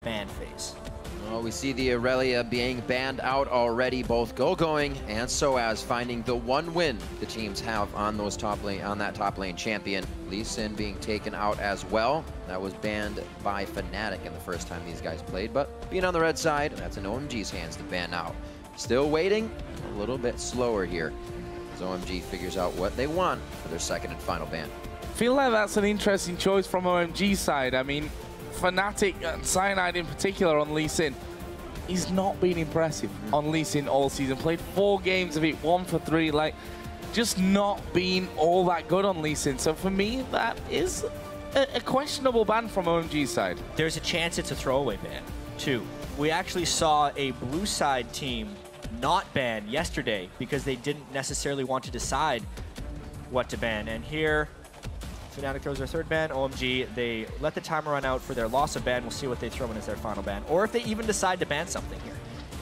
ban phase. Well, we see the Aurelia being banned out already, both going and SOAS finding the one win the teams have on those that top lane champion. Lee Sin being taken out as well. That was banned by Fnatic in the first time these guys played, but being on the red side, that's in OMG's hands to ban out. Still waiting, a little bit slower here, as OMG figures out what they want for their second and final ban. I feel like that's an interesting choice from OMG's side. I mean, Fnatic and Cyanide in particular on Lee Sin, he's not been impressive on Lee Sin all season. Played 4 games of it, 1 for 3, like, just not been all that good on Lee Sin. So for me, that is a questionable ban from OMG's side. There's a chance it's a throwaway ban, too. We actually saw a blue side team not ban yesterday because they didn't necessarily want to decide what to ban. And here, Fnatic throws their third ban. OMG, they let the timer run out for their loss of ban. We'll see what they throw in as their final ban, or if they even decide to ban something here.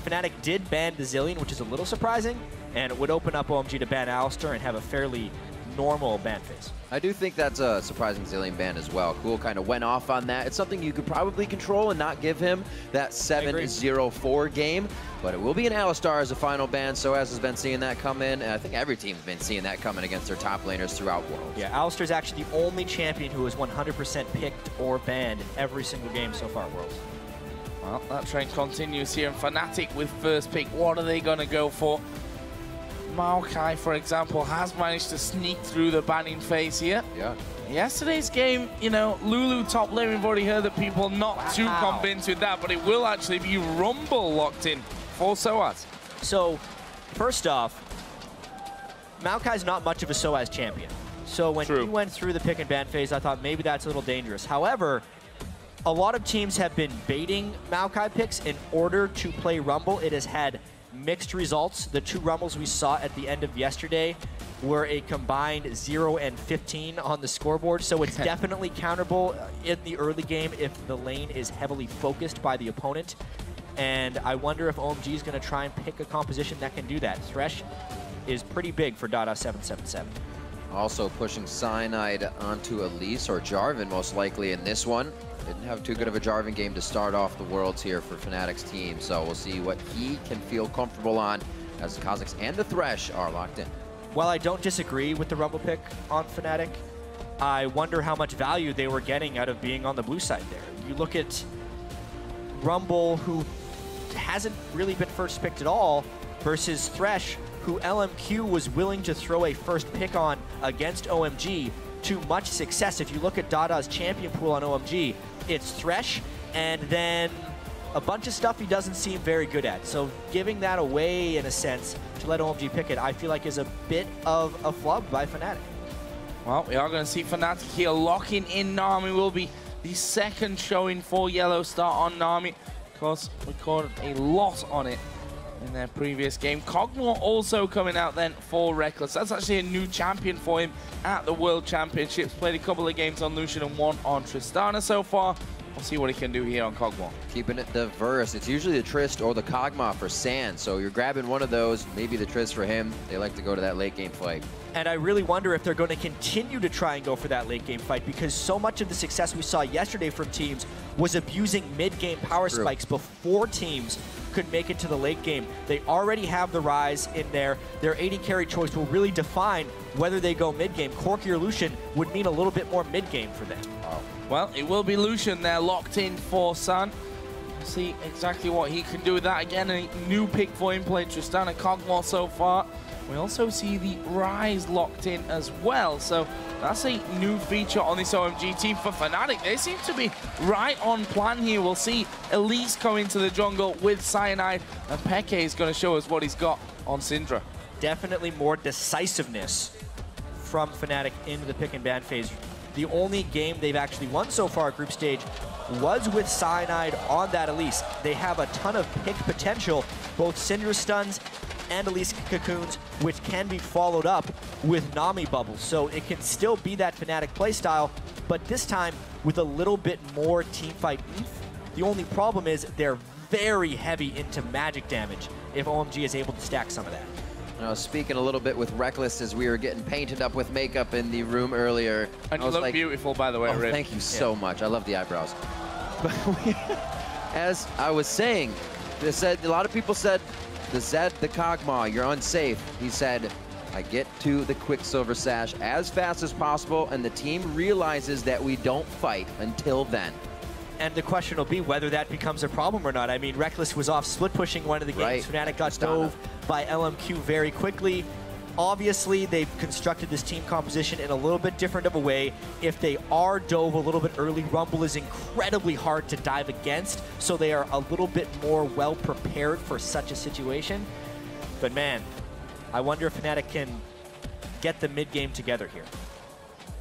Fnatic did ban the Zillion, which is a little surprising, and it would open up OMG to ban Alistar and have a fairly normal ban phase. I do think that's a surprising Zillion ban as well. Cool kind of went off on that. It's something you could probably control and not give him that 7-0-4 game, but it will be an Alistar as a final ban. SOAS has been seeing that come in, and I think every team's been seeing that coming against their top laners throughout Worlds. Yeah, Alistar's actually the only champion who is 100% picked or banned in every single game so far at Worlds. Well, that trend continues here, and Fnatic with first pick. What are they going to go for? Maokai, for example, has managed to sneak through the banning phase here. Yeah. Yesterday's game, you know, Lulu top lane, we've already heard that people not too convinced with that, but it will actually be Rumble locked in for SOAS. So, first off, Maokai's not much of a SOAS champion. So when he went through the pick and ban phase, I thought maybe that's a little dangerous. However, a lot of teams have been baiting Maokai picks in order to play Rumble. It has had mixed results. The 2 Rumbles we saw at the end of yesterday were a combined 0 and 15 on the scoreboard, so it's definitely counterable in the early game if the lane is heavily focused by the opponent. And I wonder if OMG is going to try and pick a composition that can do that. Thresh is pretty big for Dada 777. Also pushing Cyanide onto Elise, or Jarvan most likely in this one. Didn't have too good of a Jarvan game to start off the Worlds here for Fnatic's team, so we'll see what he can feel comfortable on as the Kha'Zix and the Thresh are locked in. While I don't disagree with the Rumble pick on Fnatic, I wonder how much value they were getting out of being on the blue side there. You look at Rumble, who hasn't really been first picked at all, versus Thresh, who LMQ was willing to throw a first pick on against OMG to much success. If you look at Dada's champion pool on OMG, it's Thresh and then a bunch of stuff he doesn't seem very good at. So giving that away, in a sense, to let OMG pick it, I feel like is a bit of a flub by Fnatic. Well, we are going to see Fnatic here locking in Nami. Will be the second showing for Yellow Star on Nami. Of course, recorded a lot on it in their previous game. Kog'Maw also coming out then for Reckless. That's actually a new champion for him at the World Championships. Played a couple of games on Lucian and 1 on Tristana so far. We'll see what he can do here on Kog'Maw. Keeping it diverse. It's usually the Trist or the Kog'Maw for Sand, so you're grabbing one of those, maybe the Trist for him. They like to go to that late game fight. And I really wonder if they're going to continue to try and go for that late game fight, because so much of the success we saw yesterday from teams was abusing mid-game power spikes before teams could make it to the late game. They already have the Rise in there. Their AD carry choice will really define whether they go mid-game. Corki or Lucian would mean a little bit more mid-game for them. Well, it will be Lucian there, locked in for Sun. We'll see exactly what he can do with that. Again, a new pick for him, playing Tristana Kog'Maw so far. We also see the Rise locked in as well, so that's a new feature on this OMG team for Fnatic. They seem to be right on plan here. We'll see Elise come into the jungle with Cyanide, and Peke is going to show us what he's got on Syndra. Definitely more decisiveness from Fnatic into the pick and ban phase. The only game they've actually won so far at group stage was with Cyanide on that Elise. They have a ton of pick potential, both Syndra stuns and Elise cocoons, which can be followed up with Nami bubbles. So it can still be that Fnatic playstyle, but this time with a little bit more teamfight oomph. The only problem is they're very heavy into magic damage if OMG is able to stack some of that. Now, speaking a little bit with Reckless as we were getting painted up with makeup in the room earlier. And you look beautiful, by the way, oh, Rick. Thank you so much. I love the eyebrows. as I was saying, they said, a lot of people said, the Zed, the Kog'Maw, you're unsafe. He said, I get to the Quicksilver Sash as fast as possible, and the team realizes that we don't fight until then. And the question will be whether that becomes a problem or not. I mean, Reckless was off split pushing one of the games. Fnatic got dove by LMQ very quickly. Obviously, they've constructed this team composition in a little bit different of a way. If they are dove a little bit early, Rumble is incredibly hard to dive against, so they are a little bit more well prepared for such a situation. But man, I wonder if Fnatic can get the mid-game together here.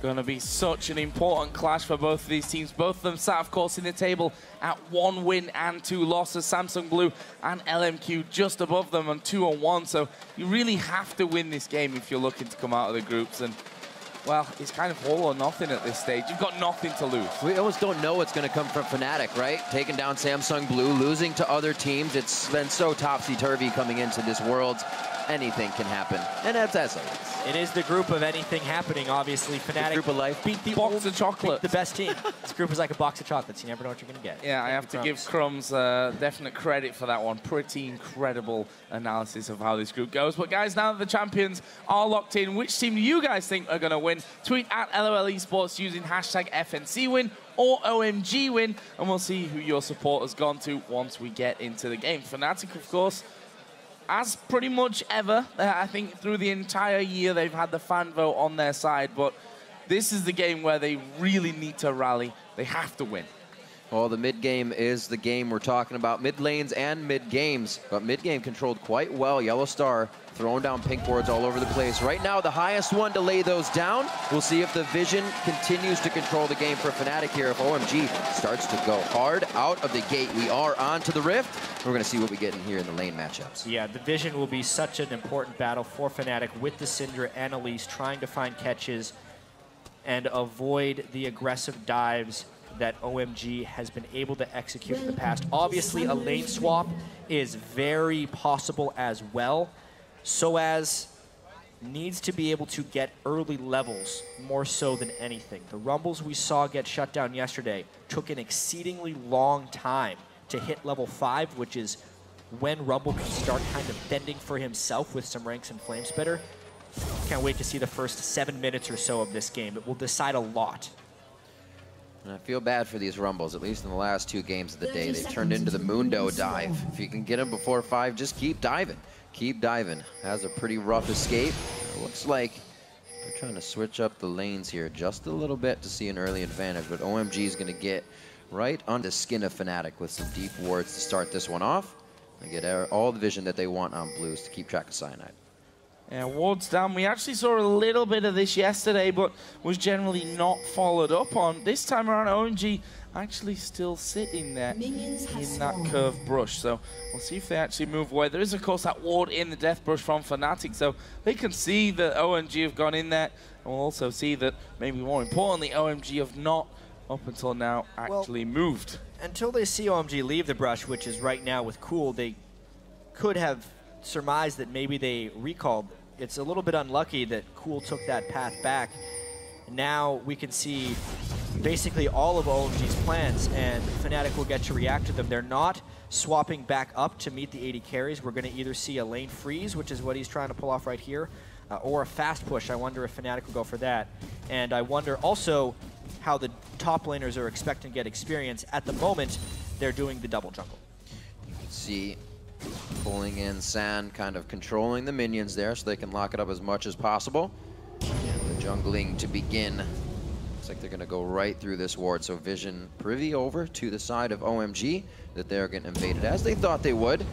Going to be such an important clash for both of these teams. Both of them sat, of course, in the table at 1 win and 2 losses. Samsung Blue and LMQ just above them on 2-1. So you really have to win this game if you're looking to come out of the groups. And, well, it's kind of all or nothing at this stage. You've got nothing to lose. We almost don't know what's going to come from Fnatic, right? Taking down Samsung Blue, losing to other teams. It's been so topsy-turvy coming into this world. Anything can happen, and that's as always. It is the group of anything happening, obviously. Fnatic the group of life. beat the box of chocolates. The best team. This group is like a box of chocolates. You never know what you're going to get. Yeah, I have to give Crumbs definite credit for that one. Pretty incredible analysis of how this group goes. But guys, now that the champions are locked in, which team do you guys think are going to win? Tweet at LOL Esports using hashtag FNCWin or OMG win, and we'll see who your support has gone to once we get into the game. Fnatic, of course, as pretty much ever, I think through the entire year they've had the fan vote on their side, but this is the game where they really need to rally. They have to win. Well, the mid-game is the game we're talking about. Mid lanes and mid-games, but mid-game controlled quite well. Yellow Star throwing down pink boards all over the place. Right now, the highest one to lay those down. We'll see if the Vision continues to control the game for Fnatic here. If OMG starts to go hard out of the gate, we are on to the Rift. We're going to see what we get in here in the lane matchups. Yeah, the Vision will be such an important battle for Fnatic with the Syndra and Elise trying to find catches and avoid the aggressive dives that OMG has been able to execute in the past. Obviously, a lane swap is very possible as well. SOAS needs to be able to get early levels more so than anything. The Rumbles we saw get shut down yesterday took an exceedingly long time to hit level 5, which is when Rumble can start kind of bending for himself with some ranks and Flame Spitter. Can't wait to see the first 7 minutes or so of this game. It will decide a lot. And I feel bad for these Rumbles, at least in the last 2 games of the day. They've turned into the Mundo dive. If you can get them before 5, just keep diving. Keep diving. Has a pretty rough escape. It looks like they're trying to switch up the lanes here just a little bit to see an early advantage, but OMG is going to get right on the skin of Fnatic with some deep wards to start this one off and get all the vision that they want on Blues to keep track of Cyanide. Yeah, wards down. We actually saw a little bit of this yesterday, but was generally not followed up on. This time around, OMG actually still sitting there in that curved brush. So we'll see if they actually move away. There is, of course, that ward in the death brush from Fnatic, so they can see that OMG have gone in there. And we'll also see that, maybe more importantly, OMG have not, up until now, actually moved. Until they see OMG leave the brush, which is right now with Cool, they could have surmised that maybe they recalled. It's a little bit unlucky that Cool took that path back. Now we can see basically all of OMG's plans, and Fnatic will get to react to them. They're not swapping back up to meet the 80 carries. We're going to either see a lane freeze, which is what he's trying to pull off right here, or a fast push. I wonder if Fnatic will go for that. And I wonder also how the top laners are expecting to get experience. At the moment, they're doing the double jungle. You can see pulling in Sand, kind of controlling the minions there so they can lock it up as much as possible. And the jungling to begin. Looks like they're going to go right through this ward. So Vision privy over to the side of OMG that they're getting invaded as they thought they would.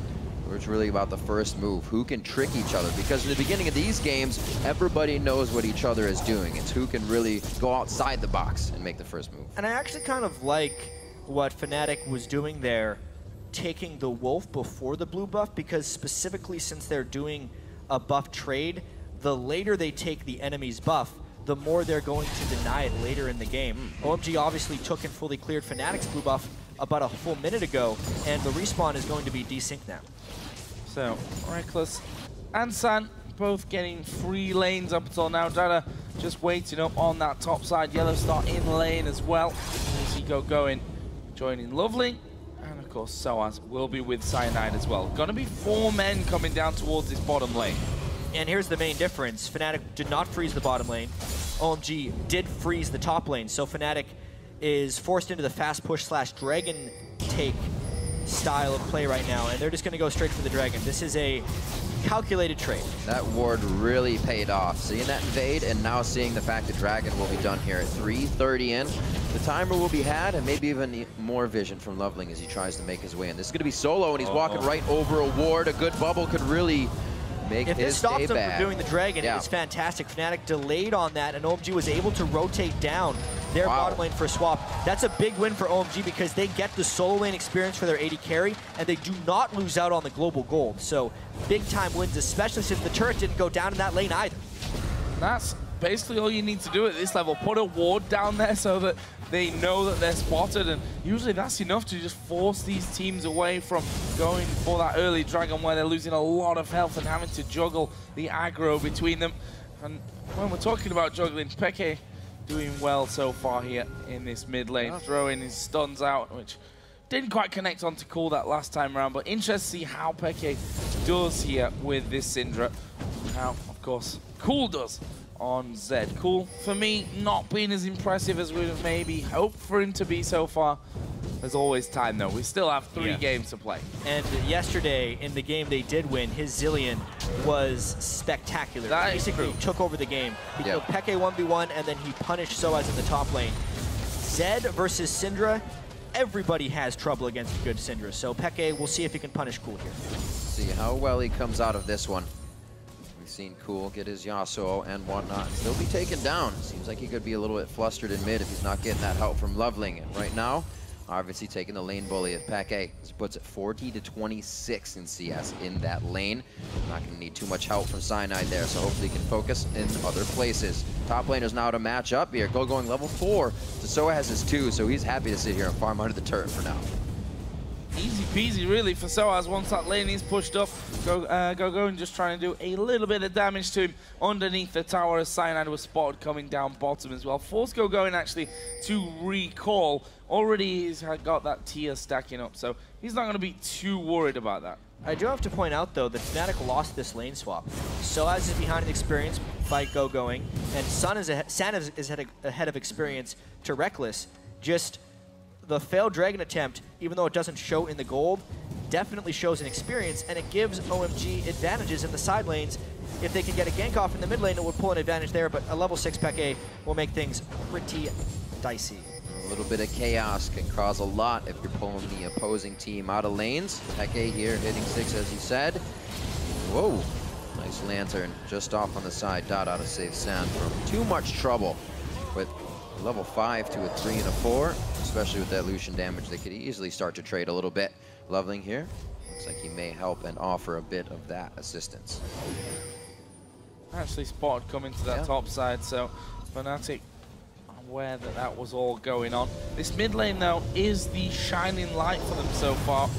It's really about the first move. Who can trick each other? Because in the beginning of these games, everybody knows what each other is doing. It's who can really go outside the box and make the first move. And I actually kind of like what Fnatic was doing there, taking the Wolf before the blue buff, because specifically since they're doing a buff trade, the later they take the enemy's buff, the more they're going to deny it later in the game. OMG obviously took and fully cleared Fnatic's blue buff about a full minute ago, and the respawn is going to be desynced now. So, Reckless and San both getting free lanes up until now. Dada just waiting up on that top side. Yellow Star in lane as well. Zico going, joining Lovely. And of of course, Soaz will be with Cyanide as well. Gonna be 4 men coming down towards this bottom lane. And here's the main difference. Fnatic did not freeze the bottom lane. OMG did freeze the top lane. So Fnatic is forced into the fast push / dragon take style of play right now. And they're just going to go straight for the dragon. This is a calculated trade. That ward really paid off. Seeing that invade and now seeing the fact that dragon will be done here at 3:30 in. The timer will be had and maybe even more vision from Loveling as he tries to make his way in. This is going to be solo and he's walking right over a ward. A good bubble could really make if his this stops day them bad. from doing the dragon, it's fantastic. Fnatic delayed on that, and OMG was able to rotate down their bottom lane for a swap. That's a big win for OMG because they get the solo lane experience for their AD carry, and they do not lose out on the global gold. So big time wins, especially since the turret didn't go down in that lane either. That's basically all you need to do at this level. Put a ward down there so that they know that they're spotted, and usually that's enough to just force these teams away from going for that early dragon where they're losing a lot of health and having to juggle the aggro between them. And when we're talking about juggling, Peke doing well so far here in this mid lane, throwing his stuns out, which didn't quite connect onto Cool that last time around, but interesting to see how Peke does here with this Syndra. How, of course, Cool does on Zed. Cool, for me, not being as impressive as we would maybe hoped for him to be so far. There's always time, though. We still have 3 games to play. And yesterday, in the game they did win, his Zillion was spectacular. That basically took over the game. He killed Peke 1v1, and then he punished Soaz in the top lane. Zed versus Syndra, everybody has trouble against a good Syndra. So Peke, we'll see if he can punish Cool here. See how well he comes out of this one. Seen Cool get his Yasuo and whatnot, still be taken down. Seems like he could be a little bit flustered in mid if he's not getting that help from Loveling. And right now, obviously taking the lane bully of Peke. This puts it 40-26 in CS in that lane. Not going to need too much help from Cyanide there, so hopefully he can focus in other places. Top laners now to match up here. Going level 4. Soa has his 2, so he's happy to sit here and farm under the turret for now. Easy peasy, really, for Soaz. Once that lane is pushed up, go and just trying to do a little bit of damage to him underneath the tower as Cyanide was spotted coming down bottom as well. Force going actually to recall. Already he's got that tier stacking up, so he's not going to be too worried about that. I do have to point out, though, that Fnatic lost this lane swap. Soaz is behind in experience by going, and San is ahead of experience to Reckless. Just the failed dragon attempt, even though it doesn't show in the gold, definitely shows an experience, and it gives OMG advantages in the side lanes. If they can get a gank off in the mid lane, it would pull an advantage there, but a level 6 Peke will make things pretty dicey. A little bit of chaos can cause a lot if you're pulling the opposing team out of lanes. Peke here hitting 6, as you said. Whoa, nice lantern just off on the side. Dot out of safe Sand from too much trouble with level 5 to a 3 and a 4, especially with that Lucian damage. They could easily start to trade a little bit. Loveling here, looks like he may help and offer a bit of that assistance. Actually spotted coming to that top side, so Fnatic aware that that was all going on. This mid lane, though, is the shining light for them so far.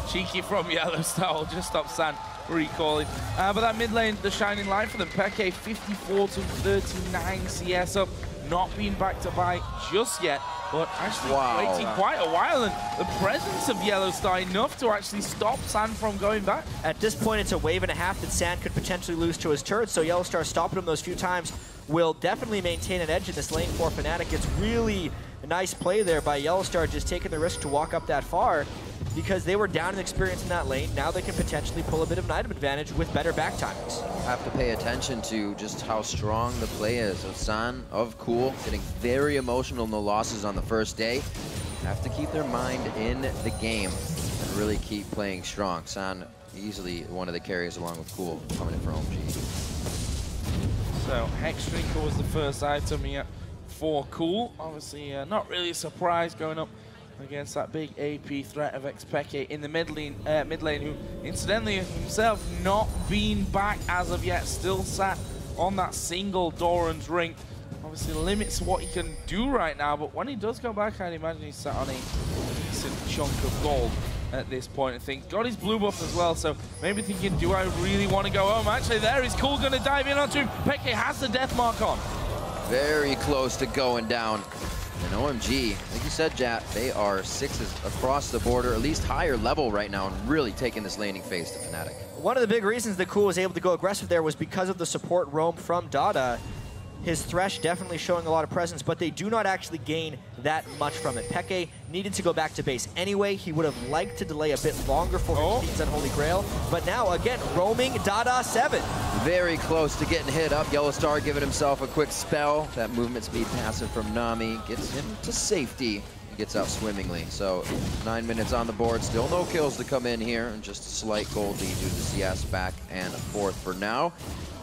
Cheeky from Yellowstone, just stopped San recalling. But that mid lane, the shining light for them. Peke 54-39 CS up. Not being back to buy just yet, but actually waiting quite a while, and the presence of Yellowstar enough to actually stop San from going back. At this point, it's a wave and a half that San could potentially lose to his turret, so Yellowstar stopping him those few times will definitely maintain an edge in this lane for Fnatic. It's really a nice play there by Yellowstar, just taking the risk to walk up that far, because they were down in experience in that lane. Now they can potentially pull a bit of an item advantage with better back timings. Have to pay attention to just how strong the play is of San, of Cool, getting very emotional in the losses on the first day. Have to keep their mind in the game and really keep playing strong. San easily one of the carries along with Cool coming in for OMG. So Hex Drinker was the first item here for Cool. Obviously not really a surprise going up against that big AP threat of Peke in the mid lane, who incidentally himself not been back as of yet, still sat on that single Doran's ring. Obviously limits what he can do right now, but when he does go back, I'd imagine he's sat on a decent chunk of gold at this point. I think got his blue buff as well, so maybe thinking, do I really want to go home? Actually, there is Cool going to dive in onto him. Peke has the death mark on. Very close to going down. And OMG, like you said, Jat, they are 6s across the board, or at least higher level right now, and really taking this laning phase to Fnatic. One of the big reasons that Cool was able to go aggressive there was because of the support roam from Dada. His Thresh definitely showing a lot of presence, but they do not actually gain that much from it. Peke needed to go back to base anyway. He would have liked to delay a bit longer for his team's Unholy Grail, but now, again, roaming Dada 7. Very close to getting hit up. Yellow Star giving himself a quick spell. That movement speed passive from Nami gets him to safety. He gets out swimmingly. So 9 minutes on the board. Still no kills to come in here, and just a slight gold lead due to CS back and forth for now.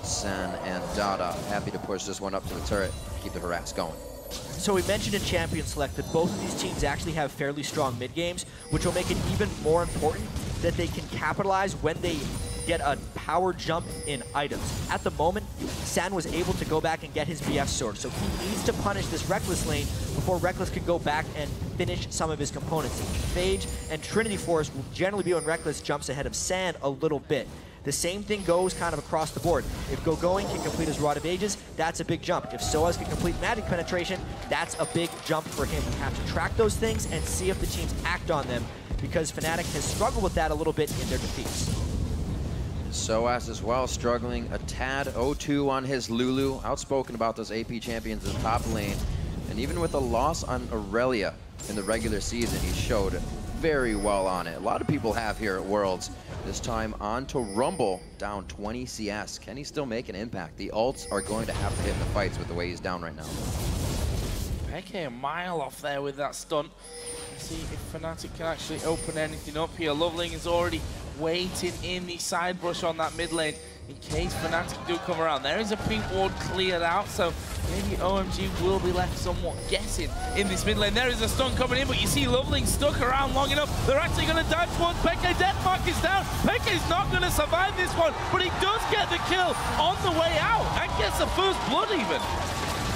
Sen and Dada happy to push this one up to the turret, keep the harass going. So we mentioned in Champion Select that both of these teams actually have fairly strong mid games, which will make it even more important that they can capitalize when they get a power jump in items. At the moment, San was able to go back and get his BF sword, so he needs to punish this Reckless lane before Reckless can go back and finish some of his components. Phage and Trinity Force will generally be when Reckless jumps ahead of San a little bit. The same thing goes kind of across the board. If Go-Going can complete his Rod of Ages, that's a big jump. If Soaz can complete Magic Penetration, that's a big jump for him. You have to track those things and see if the teams act on them, because Fnatic has struggled with that a little bit in their defeats. Soaz as well, struggling a tad. 0-2 on his Lulu. Outspoken about those AP champions in the top lane. And even with a loss on Aurelia in the regular season, he showed very well on it. A lot of people have here at Worlds. This time on to Rumble, down 20 CS. Can he still make an impact? The ults are going to have to hit the fights with the way he's down right now. Peke a mile off there with that stunt. Let's see if Fnatic can actually open anything up here. Loveling is already waiting in the side brush on that mid lane in case Fnatic do come around. There is a pink ward cleared out, so maybe OMG will be left somewhat guessing in this mid lane. There is a stun coming in, but you see Loveling stuck around long enough. They're actually going to dive towards Peke. Deathmark is down. Peke's not going to survive this one, but he does get the kill on the way out and gets the first blood even.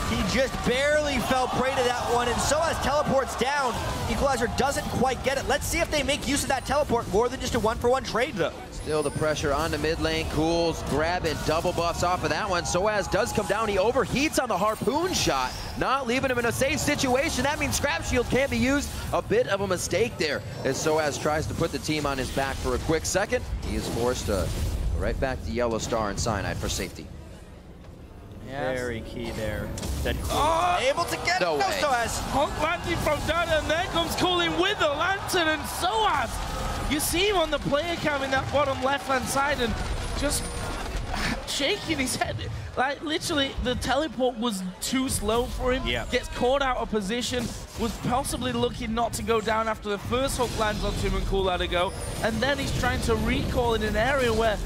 He just barely fell prey to that one, and Soaz teleports down. Equalizer doesn't quite get it. Let's see if they make use of that teleport more than just a one-for-one trade, though. Still the pressure on the mid lane. Cool's grabbing double buffs off of that one. Soaz does come down. He overheats on the harpoon shot, not leaving him in a safe situation. That means Scrap Shield can't be used. A bit of a mistake there as Soaz tries to put the team on his back for a quick second. He is forced to go right back to Yellow Star and Cyanide for safety. Yes. Very key there. That able to get no way. Soaz. Honk landing from Dada, and there comes Cooling with the Lantern, and Soaz. You see him on the player cam in that bottom left-hand side and just shaking his head. Like, literally, the teleport was too slow for him. Yeah. Gets caught out of position, was possibly looking not to go down after the first hook lands on him and Cool let it go. And then he's trying to recall in an area where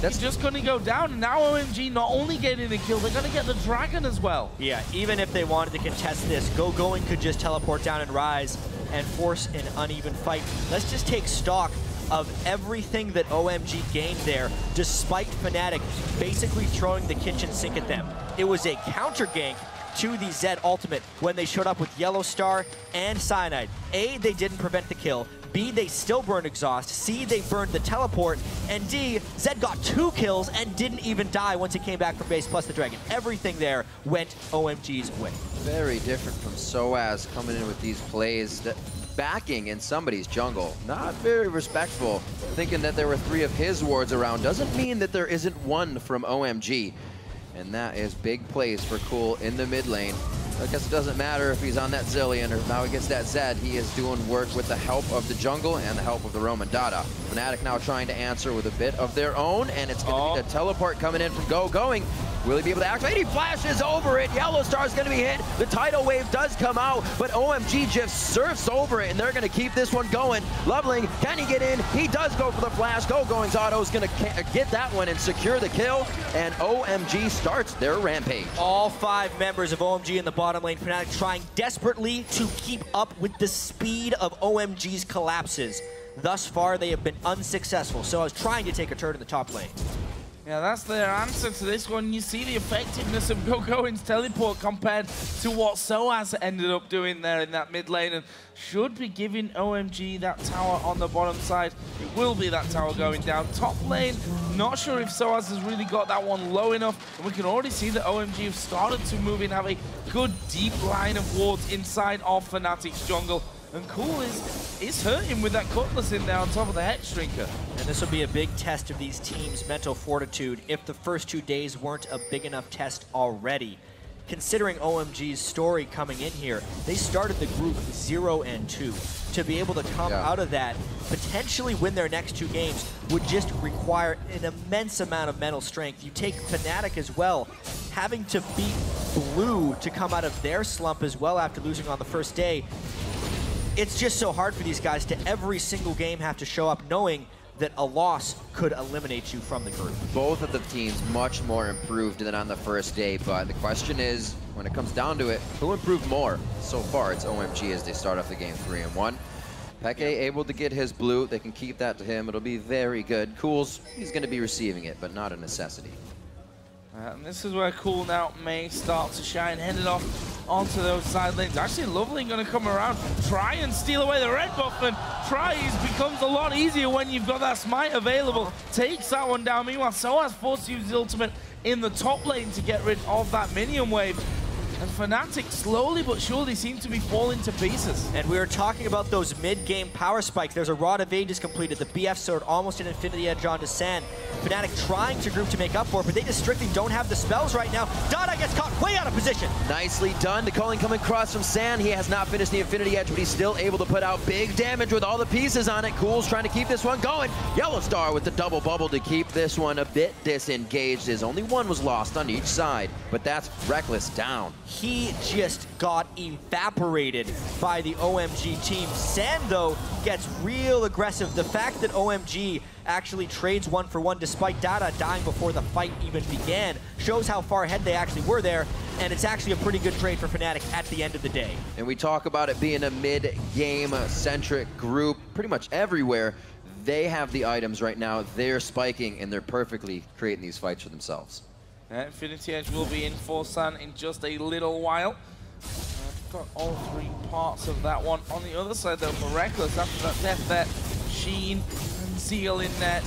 he's just going to go down. And now OMG not only getting the kill, they're going to get the Dragon as well. Yeah, even if they wanted to contest this, Go-Going could just teleport down and rise and force an uneven fight. Let's just take stock of everything that OMG gained there, despite Fnatic basically throwing the kitchen sink at them. It was a counter gank to the Zed ultimate when they showed up with Yellow Star and Cyanide. A, they didn't prevent the kill. B, they still burned exhaust. C, they burned the teleport. And D, Zed got 2 kills and didn't even die once he came back from base plus the Dragon. Everything there went OMG's way. Very different from Soaz coming in with these plays. Backing in somebody's jungle. Not very respectful. Thinking that there were 3 of his wards around doesn't mean that there isn't one from OMG. And that is big plays for Cool in the mid lane. I guess it doesn't matter if he's on that Zillion or now he gets that Zed. He is doing work with the help of the jungle and the help of the Roman Dada. Fnatic now trying to answer with a bit of their own, and it's going to be a teleport coming in from Go-Going. Will he be able to activate? He flashes over it. Yellow Star's going to be hit. The tidal wave does come out, but OMG just surfs over it, and they're going to keep this one going. Loveling, can he get in? He does go for the flash. Go-Going's auto is going to get that one and secure the kill, and OMG starts their rampage. All 5 members of OMG in the bottom lane. Fnatic trying desperately to keep up with the speed of OMG's collapses. Thus far, they have been unsuccessful. So I was trying to take a turn in the top lane. Yeah, that's their answer to this one. You see the effectiveness of GoGoing's teleport compared to what Soaz ended up doing there in that mid lane, and should be giving OMG that tower on the bottom side. It will be that tower going down. Top lane, not sure if Soaz has really got that one low enough, and we can already see that OMG have started to move in, have a good deep line of wards inside of Fnatic's jungle. And Cool is hurting with that Cutlass in there on top of the Hex Drinker. And this will be a big test of these teams' mental fortitude if the first 2 days weren't a big enough test already. Considering OMG's story coming in here, they started the group 0-2. To be able to come out of that, potentially win their next 2 games, would just require an immense amount of mental strength. You take Fnatic as well, having to beat Blue to come out of their slump as well after losing on the first day. It's just so hard for these guys to every single game have to show up knowing that a loss could eliminate you from the group. Both of the teams much more improved than on the first day, but the question is, when it comes down to it, who improved more? So far, it's OMG as they start off the game 3-1. Peke able to get his blue. They can keep that to him. It'll be very good. Cool's, he's going to be receiving it, but not a necessity. And this is where Cool now may start to shine, headed off onto those side lanes. Actually, Lovely going to come around, try and steal away the red buff, and tries becomes a lot easier when you've got that smite available. Takes that one down. Meanwhile, Soaz forced to use his ultimate in the top lane to get rid of that minion wave. And Fnatic slowly but surely seem to be falling to pieces. And we were talking about those mid-game power spikes. There's a Rod of Ages completed. The BF sword almost an Infinity Edge onto San. Fnatic trying to group to make up for it, but they just strictly don't have the spells right now. Dada gets caught way out of position. Nicely done. The calling coming across from San. He has not finished the Infinity Edge, but he's still able to put out big damage with all the pieces on it. Cool's trying to keep this one going. Yellow Star with the double bubble to keep this one a bit disengaged, as only one was lost on each side, but that's Reckless down. He just got evaporated by the OMG team. San, though, gets real aggressive. The fact that OMG actually trades 1-for-1 despite Dada dying before the fight even began shows how far ahead they actually were there, and it's actually a pretty good trade for Fnatic at the end of the day. And we talk about it being a mid-game centric group pretty much everywhere. They have the items right now. They're spiking, and they're perfectly creating these fights for themselves. Infinity Edge will be in for San in just a little while. Got all 3 parts of that one. On the other side, though, for Reckless, after that death there, Sheen and Zeal in there,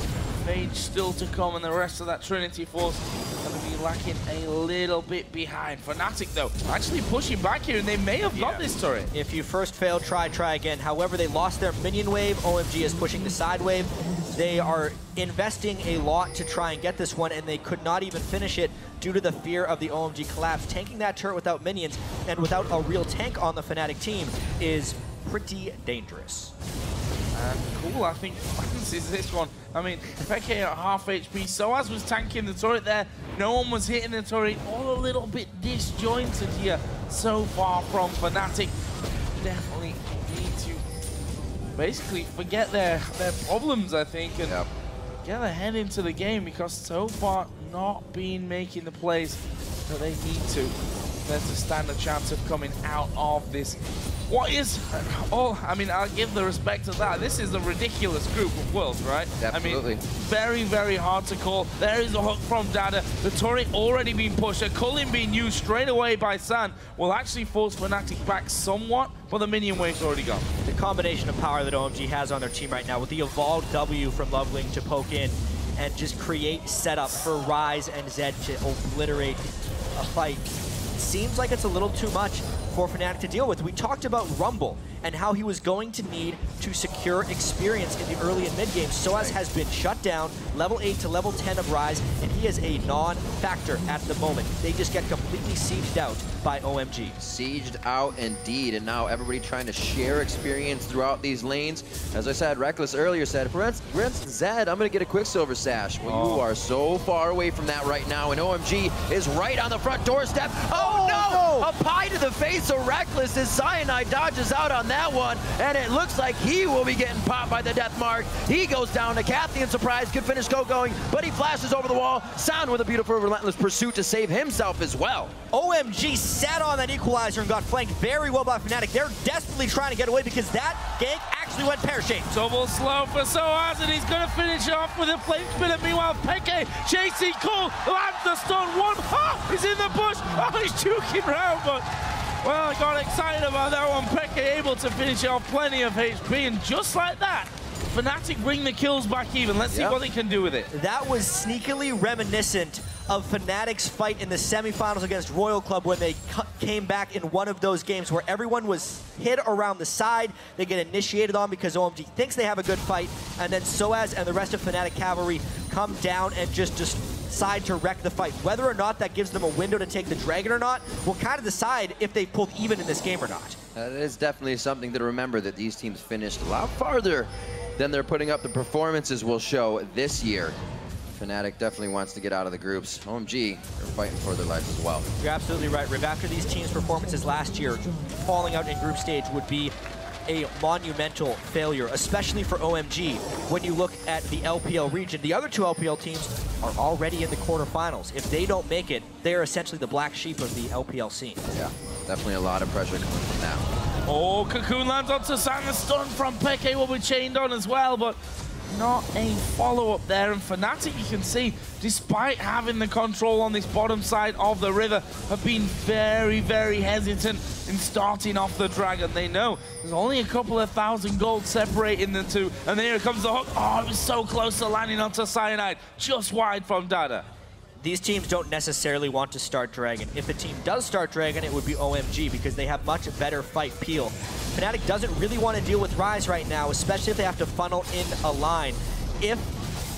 Mage still to come, and the rest of that Trinity Force going to be lacking a little bit behind. Fnatic, though, actually pushing back here, and they may have got this turret. If you first fail, try again. However, they lost their minion wave. OMG is pushing the side wave. They are investing a lot to try and get this one, and they could not even finish it due to the fear of the OMG collapse. Tanking that turret without minions and without a real tank on the Fnatic team is pretty dangerous. And Cool, I think, fancies this one. I mean, Peke at half HP. Soaz was tanking the turret there. No one was hitting the turret. All a little bit disjointed here so far from Fnatic. Definitely need to basically forget their problems, I think, and get ahead into the game, because so far not been making the plays that they need to stand a chance of coming out of this. What is, I mean, I'll give the respect to that. This is a ridiculous group of worlds, right? Absolutely. I mean, very, very hard to call. There is a hook from Dada. The turret already being pushed. A culling being used straight away by San will actually force Fnatic back somewhat, but the minion wave's already gone. The combination of power that OMG has on their team right now with the evolved W from Loveling to poke in and just create setup for Rise and Zed to obliterate a fight seems like it's a little too much for Fnatic to deal with. We talked about Rumble and how he was going to need to secure experience in the early and mid game. Soaz has been shut down, level 8 to level 10 of Rise, and he is a non-factor at the moment. They just get completely sieged out by OMG. Sieged out indeed, and now everybody trying to share experience throughout these lanes. As I said, Reckless earlier said, for instance, Zed, I'm going to get a Quicksilver Sash. Well, you are so far away from that right now, and OMG is right on the front doorstep. Oh no! A pie to the face of Reckless as Cyanide dodges out on that one, and it looks like he will be getting popped by the death mark. He goes down to Cathian, surprise, good finish going, but he flashes over the wall. Sound with a beautiful relentless pursuit to save himself as well. OMG sat on that equalizer and got flanked very well by Fnatic. They're desperately trying to get away because that gank actually went pear-shaped. Double slow for Soaz, and he's going to finish off with a flame spinner. Meanwhile, Peke chasing Cool, lands the stun. He's in the bush. Oh, he's juking round, but well, I got excited about that one. Peke able to finish off plenty of HP, and just like that, Fnatic bring the kills back even. Let's see what they can do with it. That was sneakily reminiscent of Fnatic's fight in the semifinals against Royal Club when they came back in one of those games where everyone was hit around the side. They get initiated on because OMG thinks they have a good fight, and then Soaz and the rest of Fnatic Cavalry come down and just decide to wreck the fight. Whether or not that gives them a window to take the Dragon or not will kind of decide if they pulled even in this game or not. That is definitely something to remember, that these teams finished a lot farther than they're putting up the performances will show this year. Fnatic definitely wants to get out of the groups. OMG are fighting for their lives as well. You're absolutely right, Riv. After these teams' performances last year, falling out in group stage would be a monumental failure, especially for OMG. When you look at the LPL region, the other two LPL teams are already in the quarterfinals. If they don't make it, they're essentially the black sheep of the LPL scene. Yeah, definitely a lot of pressure coming from that. Oh, Cocoon lands onto San. The stun from Peke will be chained on as well, but not a follow-up there. And Fnatic, you can see, despite having the control on this bottom side of the river, have been very, very hesitant in starting off the Dragon. They know there's only a couple of thousand gold separating the two, and here comes the hook. Oh, it was so close to landing onto Cyanide, just wide from Dada. These teams don't necessarily want to start Dragon. If a team does start Dragon, it would be OMG because they have much better fight peel. Fnatic doesn't really want to deal with Ryze right now, especially if they have to funnel in a line. If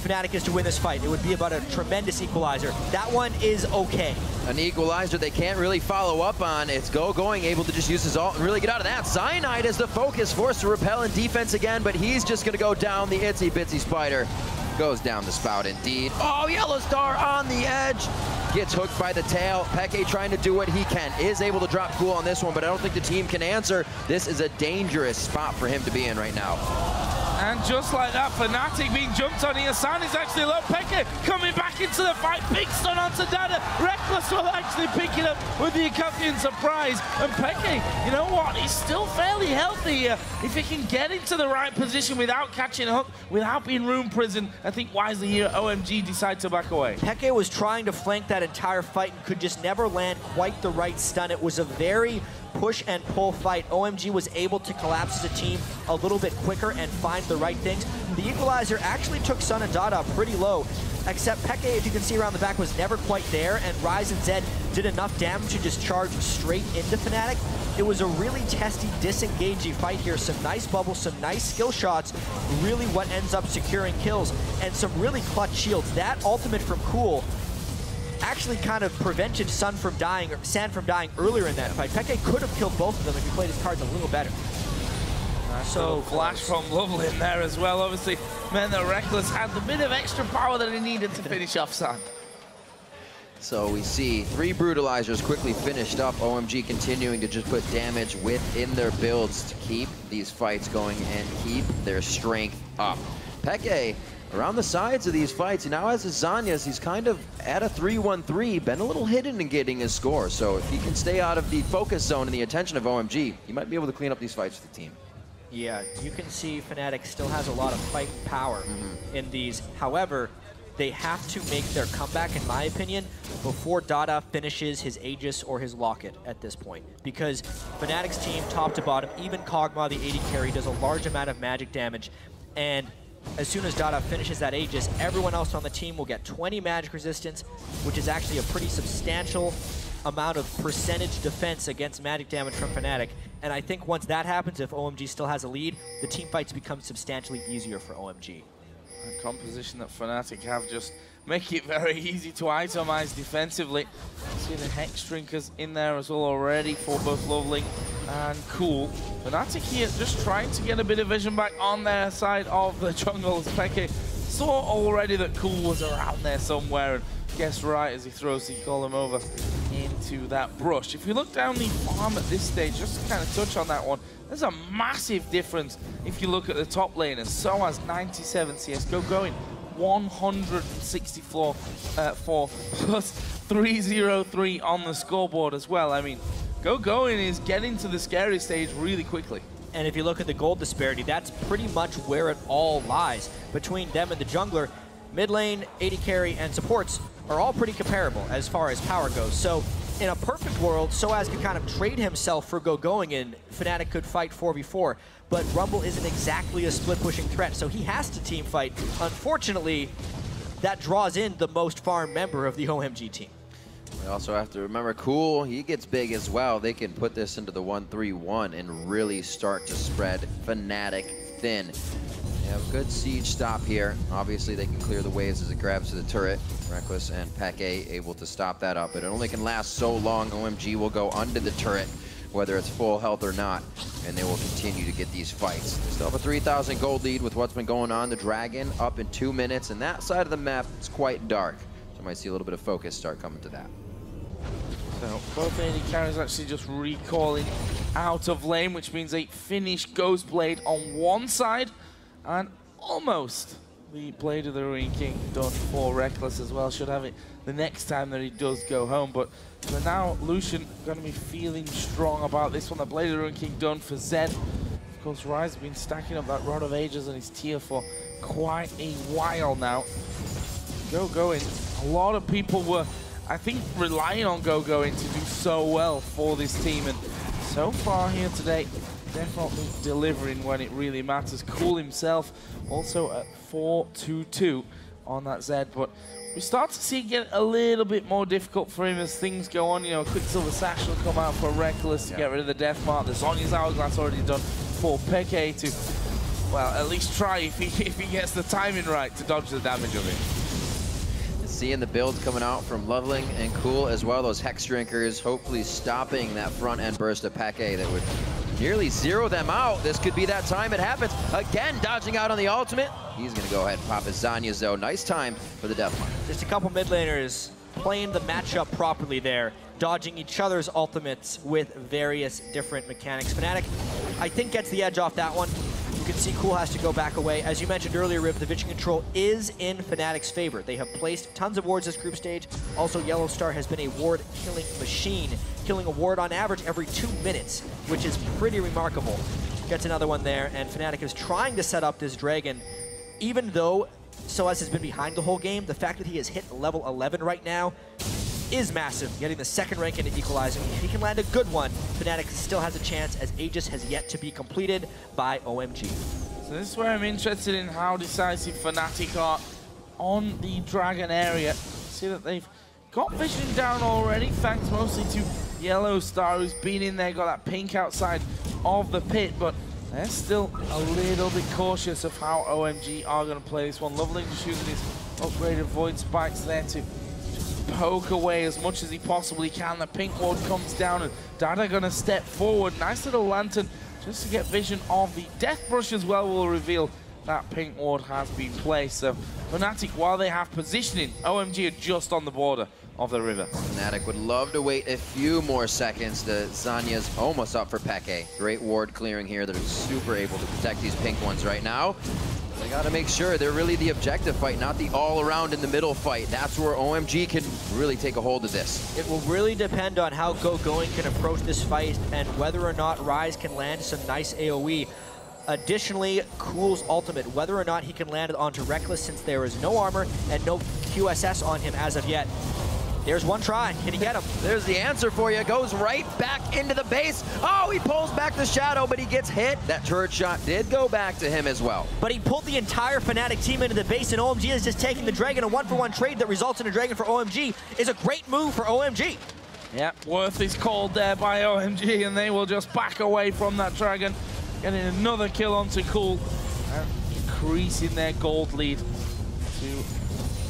Fnatic is to win this fight, it would be about a tremendous equalizer. That one is okay. An equalizer they can't really follow up on. It's going, able to just use his ult and really get out of that. Cyanide is the focus, forced to repel in defense again, but he's just going to go down the itsy bitsy spider. Goes down the spout indeed. Oh, Yellow Star on the edge. Gets hooked by the tail. Peke trying to do what he can. Is able to drop cool on this one, but I don't think the team can answer. This is a dangerous spot for him to be in right now. And just like that, Fnatic being jumped on here. San is actually low. Peke coming back into the fight. Big stun onto Dada. Reckless will actually pick it up with the accompanying surprise. And Peke, you know what? He's still fairly healthy here. If he can get into the right position without catching a hook, without being room prison, I think wisely here, OMG decide to back away. Peke was trying to flank that entire fight and could just never land quite the right stun. It was a very push and pull fight. OMG was able to collapse as a team a little bit quicker and find the right things. The equalizer actually took Sun and Dada pretty low, except Peke, if you can see around the back, was never quite there, and Ryze and Zed did enough damage to just charge straight into Fnatic. It was a really testy, disengagey fight here. Some nice bubbles, some nice skill shots, really what ends up securing kills, and some really clutch shields. That ultimate from Cool actually kind of prevented San from dying earlier in that fight. Peke could have killed both of them if he played his cards a little better. So flash from Lovely in there as well. Obviously, meant that Reckless had the bit of extra power that he needed to finish off San. So we see 3 brutalizers quickly finished up. OMG continuing to just put damage within their builds to keep these fights going and keep their strength up. Peke, around the sides of these fights, he now has his Zanyas. He's kind of at a 3-1-3, been a little hidden in getting his score. So if he can stay out of the focus zone and the attention of OMG, he might be able to clean up these fights for the team. Yeah, you can see Fnatic still has a lot of fight power in these. However, they have to make their comeback, in my opinion, before Dada finishes his Aegis or his Locket at this point. Because Fnatic's team, top to bottom, even Kog'Maw, the AD carry, does a large amount of magic damage. And as soon as Dada finishes that Aegis, everyone else on the team will get 20 magic resistance, which is actually a pretty substantial amount of percentage defense against magic damage from Fnatic. And I think once that happens, if OMG still has a lead, the team fights become substantially easier for OMG. The composition that Fnatic have just make it very easy to itemize defensively. See the Hex Drinkers in there as well already for both Lovely and Cool. Fnatic here just trying to get a bit of vision back on their side of the jungle. As Peke saw already that Cool was around there somewhere and guessed right as he throws the column over into that brush. If you look down the farm at this stage, just to kind of touch on that one, there's a massive difference if you look at the top laners. Soaz 97 CSGO going 164 for plus 303 on the scoreboard as well. I mean, going is getting to the scary stage really quickly. And if you look at the gold disparity, that's pretty much where it all lies. Between them and the jungler, mid lane, AD carry, and supports are all pretty comparable as far as power goes. So in a perfect world, Soaz could kind of trade himself for going, and Fnatic could fight 4v4. But Rumble isn't exactly a split-pushing threat, so he has to team fight. Unfortunately, that draws in the most farm member of the OMG team. We also have to remember Cool, he gets big as well. They can put this into the 1-3-1 and really start to spread Fnatic thin. They have a good siege stop here. Obviously, they can clear the waves as it grabs to the turret. Reckless and Peke able to stop that up, but it only can last so long. OMG will go under the turret, whether it's full health or not, and they will continue to get these fights. They still have a 3,000 gold lead with what's been going on. The Dragon up in 2 minutes, and that side of the map is quite dark. So I might see a little bit of focus start coming to that. So both AD carries actually just recalling out of lane, which means a finished Ghost Blade on one side, and almost the Blade of the Ruin King done for Reckless as well. Should have it the next time that he does go home. But for now, Lucian going to be feeling strong about this one. The Blade of the Ruin King done for Zed. Of course, Ryze has been stacking up that Rod of Ages on his tier for quite a while now. Going. A lot of people were, I think, relying on going to do so well for this team. And so far here today, definitely delivering when it really matters. Cool himself also at 4-2-2 on that Zed, but we start to see it get a little bit more difficult for him as things go on. You know, Quicksilver Sash will come out for Reckless to get rid of the Death Mark. The Zhonya's Hourglass already done for Peke to, well, at least try if he gets the timing right to dodge the damage of it. Seeing the builds coming out from Loveling and Cool as well, those Hex Drinkers hopefully stopping that front end burst of Peke that would nearly zero them out. This could be that time it happens. Again, dodging out on the ultimate. He's going to go ahead and pop his Zhonya's though. Nice time for the Death Mark. Just a couple mid laners playing the matchup properly there, dodging each other's ultimates with various different mechanics. Fnatic, I think, gets the edge off that one. You can see Cool has to go back away. As you mentioned earlier, Riv, the vision control is in Fnatic's favor. They have placed tons of wards this group stage. Also, Yellow Star has been a ward-killing machine, killing a ward on average every 2 minutes, which is pretty remarkable. Gets another one there, and Fnatic is trying to set up this Dragon. Even though Soaz has been behind the whole game, the fact that he has hit level 11 right now is massive, getting the second rank into Equalizing. If he can land a good one, Fnatic still has a chance, as Aegis has yet to be completed by OMG. So this is where I'm interested in how decisive Fnatic are on the Dragon area. See that they've got vision down already, thanks mostly to Yellow Star, who's been in there, got that pink outside of the pit, but they're still a little bit cautious of how OMG are going to play this one. Loveling just using his upgraded Void Spikes there to poke away as much as he possibly can. The pink ward comes down and Dada gonna step forward. Nice little lantern just to get vision of the Death Brush as well will reveal that pink ward has been placed. So Fnatic, while they have positioning, OMG are just on the border of the river. Fnatic would love to wait a few more seconds. The Zhonya's almost up for Peke. Great ward clearing here. They're super able to protect these pink ones right now. They got to make sure they're really the objective fight, not the all-around in the middle fight. That's where OMG can really take a hold of this. It will really depend on how Going can approach this fight and whether or not Ryze can land some nice AoE. Additionally, Cool's ultimate, whether or not he can land it onto Reckless, since there is no armor and no QSS on him as of yet. There's one try. Can he get him? There's the answer for you. Goes right back into the base. Oh, he pulls back the shadow, but he gets hit. That turret shot did go back to him as well. But he pulled the entire Fnatic team into the base, and OMG is just taking the Dragon. A 1-for-1 trade that results in a Dragon for OMG is a great move for OMG. Yeah, Worth is called there by OMG, and they will just back away from that Dragon. Getting another kill onto Cool, and increasing their gold lead to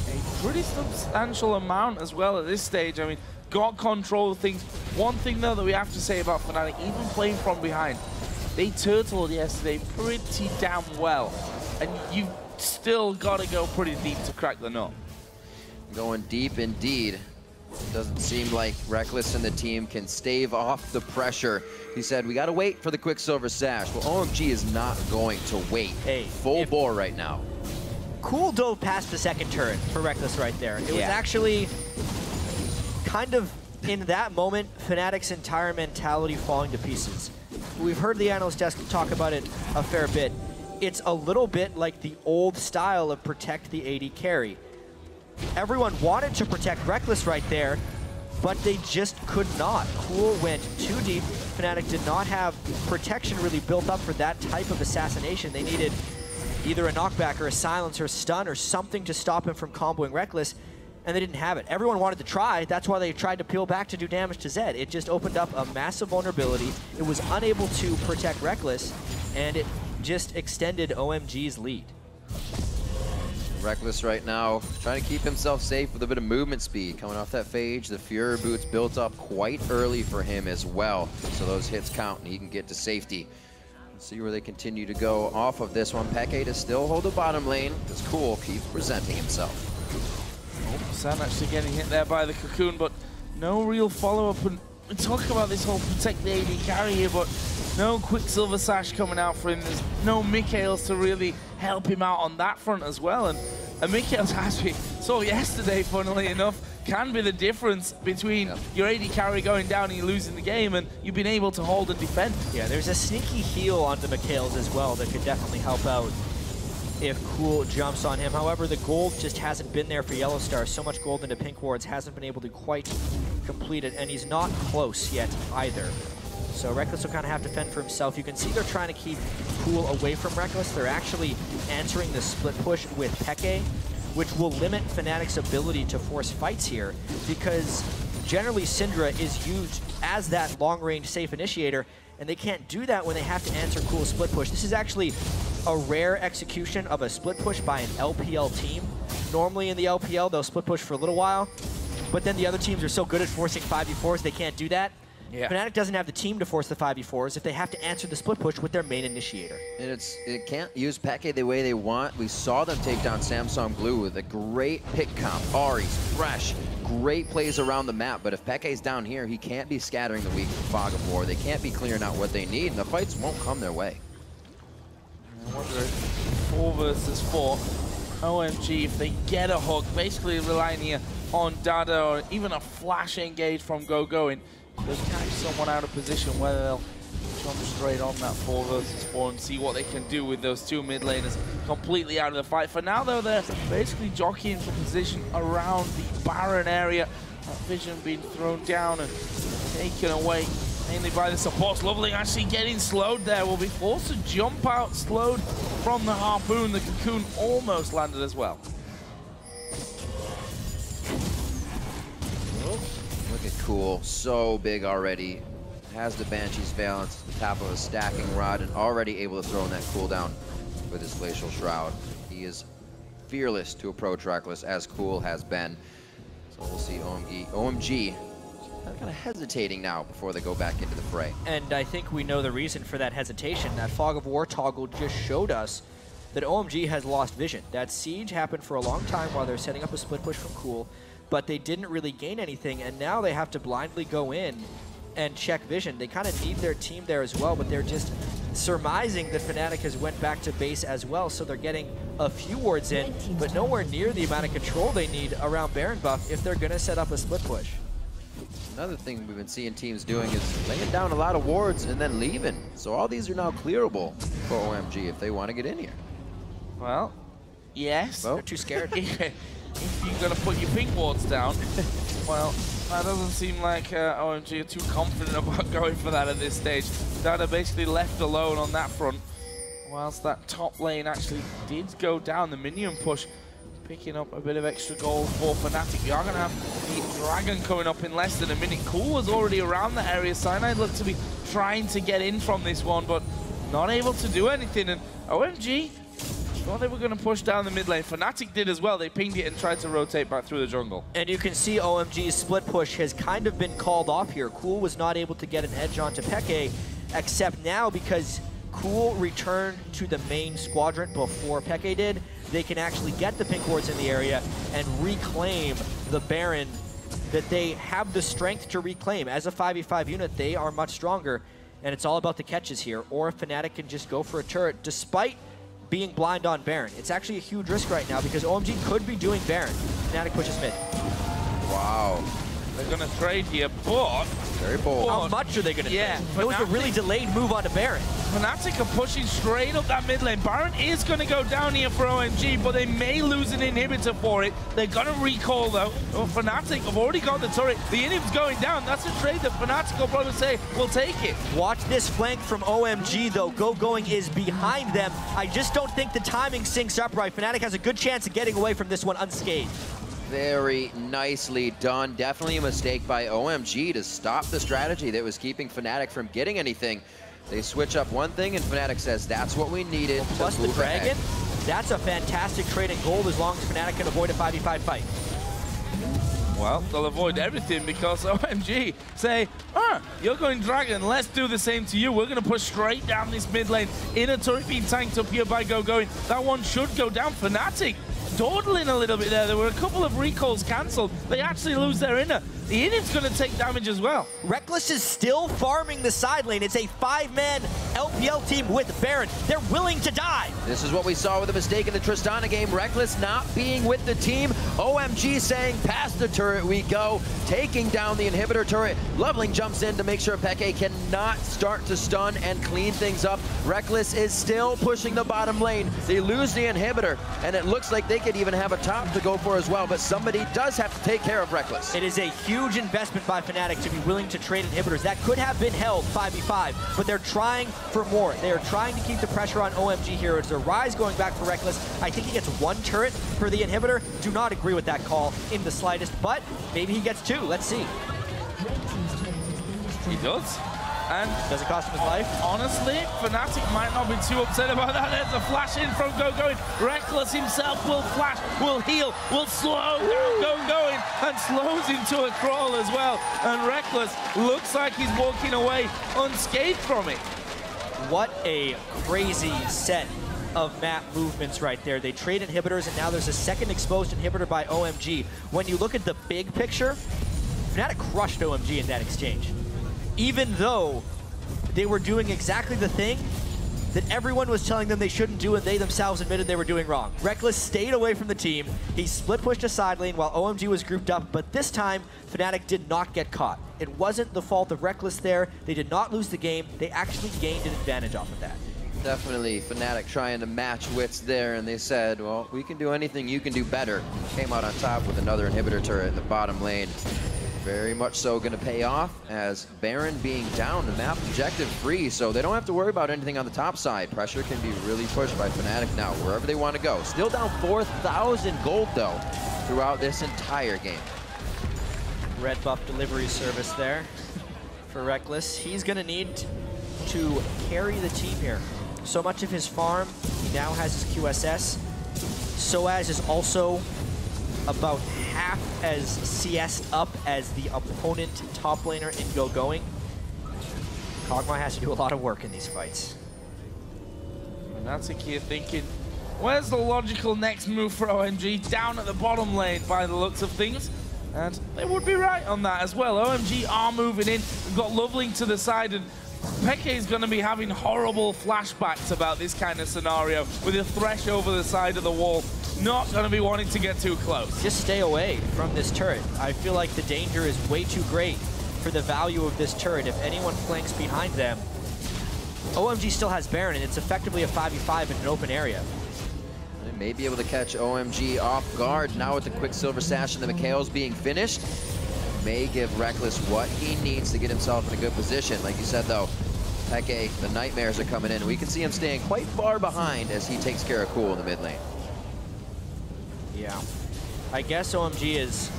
a pretty substantial amount as well at this stage. I mean, got control of things. One thing, though, that we have to say about Fnatic, even playing from behind, they turtled yesterday pretty damn well. And you've still got to go pretty deep to crack the nut. Going deep indeed. Doesn't seem like Reckless and the team can stave off the pressure. He said, we got to wait for the Quicksilver Sash. Well, OMG is not going to wait. Hey, full bore right now. Cool dove past the second turret for Reckless right there. It was actually kind of, in that moment, Fnatic's entire mentality falling to pieces. we've heard the analyst desk talk about it a fair bit. It's a little bit like the old style of protect the AD carry. Everyone wanted to protect Reckless right there, but they just could not. Cool went too deep. Fnatic did not have protection really built up for that type of assassination. They needed either a knockback or a silence or a stun or something to stop him from comboing Reckless, and they didn't have it. Everyone wanted to try. That's why they tried to peel back to do damage to Zed. It just opened up a massive vulnerability. It was unable to protect Reckless, and it just extended OMG's lead. Reckless right now trying to keep himself safe with a bit of movement speed. Coming off that phage, the Fury boots built up quite early for him as well. So those hits count and he can get to safety. Let's see where they continue to go off of this one. Peke to still hold the bottom lane. It's Cool keeps presenting himself. Oh, San actually getting hit there by the Cocoon, but no real follow-up. And we talk about this whole protect the AD carry here, but no Quicksilver Sash coming out for him. There's no Mikhails to really help him out on that front as well. And Mikhails, as we saw yesterday, funnily enough, can be the difference between your AD carry going down and you losing the game and you've been able to hold and defend. Yeah, there's a sneaky heal onto Mikhails as well that could definitely help out if Cool jumps on him. However, the gold just hasn't been there for Yellowstar. So much gold into pink wards hasn't been able to quite complete it, and he's not close yet either. So Reckless will kind of have to fend for himself. You can see they're trying to keep Cool away from Reckless. They're actually answering the split push with Peke, which will limit Fnatic's ability to force fights here, because generally Syndra is used as that long-range safe initiator, and they can't do that when they have to answer Cool's split push. This is actually a rare execution of a split push by an LPL team. Normally in the LPL, they'll split push for a little while, but then the other teams are so good at forcing 5v4s, they can't do that. Yeah. Fnatic doesn't have the team to force the 5v4s if they have to answer the split push with their main initiator. And it can't use Peke the way they want. We saw them take down Samsung Blue with a great pick comp. Ari's fresh, great plays around the map, but if Peke's down here, he can't be scattering the weak Fog of War. They can't be clearing out what they need, and the fights won't come their way. I wonder if 4 versus 4, OMG, if they get a hook, basically relying here on Dada or even a flash engage from GoGo, and they'll catch someone out of position, whether they'll jump straight on that 4 versus 4 and see what they can do with those 2 mid laners completely out of the fight. For now, though, they're basically jockeying for position around the Baron area. That vision being thrown down and taken away mainly by the supports. Lovely actually getting slowed there. Will be forced to jump out, slowed from the Harpoon. The Cocoon almost landed as well. Look at Cool, so big already. Has the Banshee's Valence, the top of a stacking rod, and already able to throw in that cooldown with his Glacial Shroud. He is fearless to approach Reckless, as Cool has been. So we'll see OMG kind of hesitating now before they go back into the fray. And I think we know the reason for that hesitation. That Fog of War toggle just showed us that OMG has lost vision. That siege happened for a long time while they're setting up a split push from Cool, but they didn't really gain anything, and now they have to blindly go in and check vision. They kind of need their team there as well, but they're just surmising that Fnatic has went back to base as well, so they're getting a few wards in, but nowhere near the amount of control they need around Baron buff if they're going to set up a split push. Another thing we've been seeing teams doing is laying down a lot of wards and then leaving. So all these are now clearable for OMG if they want to get in here. Well, yes. They're too scared. If you're going to put your pink wards down, well, that doesn't seem like OMG are too confident about going for that at this stage. Dada basically left alone on that front, whilst that top lane actually did go down. The minion push picking up a bit of extra gold for Fnatic. We are going to have the Dragon coming up in less than a minute. Cool was already around the area. Cyanide looked to be trying to get in from this one, but not able to do anything. And OMG thought they were going to push down the mid lane. Fnatic did as well. They pinged it and tried to rotate back through the jungle. And you can see OMG's split push has kind of been called off here. Cool was not able to get an edge onto Peke, except now because Cool returned to the main squadron before Peke did. They can actually get the pink wards in the area and reclaim the Baron that they have the strength to reclaim. As a 5v5 unit, they are much stronger, and it's all about the catches here. Or Fnatic can just go for a turret, despite being blind on Baron. It's actually a huge risk right now because OMG could be doing Baron. Fnatic pushes mid. Wow. They're going to trade here, but... Very bold. How much are they going to Yeah, trade? It was a really delayed move onto Baron. Fnatic are pushing straight up that mid lane. Baron is going to go down here for OMG, but they may lose an inhibitor for it. They're going to recall, though. Oh, Fnatic have already got the turret. The inhib's going down. That's a trade that Fnatic will probably say, we'll take it. Watch this flank from OMG, though. Going is behind them. I just don't think the timing syncs up right. Fnatic has a good chance of getting away from this one unscathed. Very nicely done. Definitely a mistake by OMG to stop the strategy that was keeping Fnatic from getting anything. They switch up one thing, and Fnatic says that's what we needed. Well, plus the Dragon, that's a fantastic trade in gold as long as Fnatic can avoid a 5v5 fight. Well, they'll avoid everything because OMG say, you're going Dragon, let's do the same to you. We're going to push straight down this mid lane. Inner turret being tanked up here by Going. That one should go down. Fnatic dawdling a little bit there. There were a couple of recalls cancelled. They actually lose their inner. The inner's going to take damage as well. Rekkles is still farming the side lane. It's a 5-man LPL team with Baron. They're willing to die. This is what we saw with a mistake in the Tristana game. Rekkles not being with the team. OMG saying, past the turret we go. Taking down the inhibitor turret. Loveling jumps in to make sure Peke cannot start to stun and clean things up. Rekkles is still pushing the bottom lane. They lose the inhibitor, and it looks like they could even have a top to go for as well, but somebody does have to take care of Rekkles. It is a huge investment by Fnatic to be willing to trade inhibitors. That could have been held 5v5, but they're trying for more. They are trying to keep the pressure on OMG here. It's a Rise going back for Rekkles. I think he gets one turret for the inhibitor. Do not agree with that call in the slightest, but maybe he gets two. Let's see. He does. And does it cost him his life? Honestly, Fnatic might not be too upset about that. There's a flash in from Going. Rekkles himself will flash, will heal, will slow down Going, and slows into a crawl as well. And Rekkles looks like he's walking away unscathed from it. What a crazy set of map movements right there. They trade inhibitors, and now there's a second exposed inhibitor by OMG. When you look at the big picture, Fnatic crushed OMG in that exchange. Even though they were doing exactly the thing that everyone was telling them they shouldn't do and they themselves admitted they were doing wrong. Rekkles stayed away from the team. He split pushed a side lane while OMG was grouped up, but this time Fnatic did not get caught. It wasn't the fault of Rekkles there. They did not lose the game. They actually gained an advantage off of that. Definitely Fnatic trying to match wits there, and they said, well, we can do anything, you can do better. Came out on top with another inhibitor turret in the bottom lane. Very much so going to pay off as Baron being down, the map objective free, so they don't have to worry about anything on the top side. Pressure can be really pushed by Fnatic now, wherever they want to go. Still down 4,000 gold, though, throughout this entire game. Red buff delivery service there for Rekkles. He's going to need to carry the team here. So much of his farm, he now has his QSS. Soaz is also about half as CS'd up as the opponent top laner in Going. Kog'Maw has to do a lot of work in these fights. And that's a key thinking, where's the logical next move for OMG? Down at the bottom lane by the looks of things. And they would be right on that as well. OMG are moving in. We've got Loveling to the side, and Peke is going to be having horrible flashbacks about this kind of scenario with a Thresh over the side of the wall. Not going to be wanting to get too close. Just stay away from this turret. I feel like the danger is way too great for the value of this turret. If anyone flanks behind them, OMG still has Baron, and it's effectively a 5v5 in an open area. They may be able to catch OMG off guard now with the Quicksilver Sash and the Mikhail's being finished. May give Rekkles what he needs to get himself in a good position. Like you said, though, Peke, the Nightmares are coming in. We can see him staying quite far behind as he takes care of Cool in the mid lane. Yeah. I guess OMG is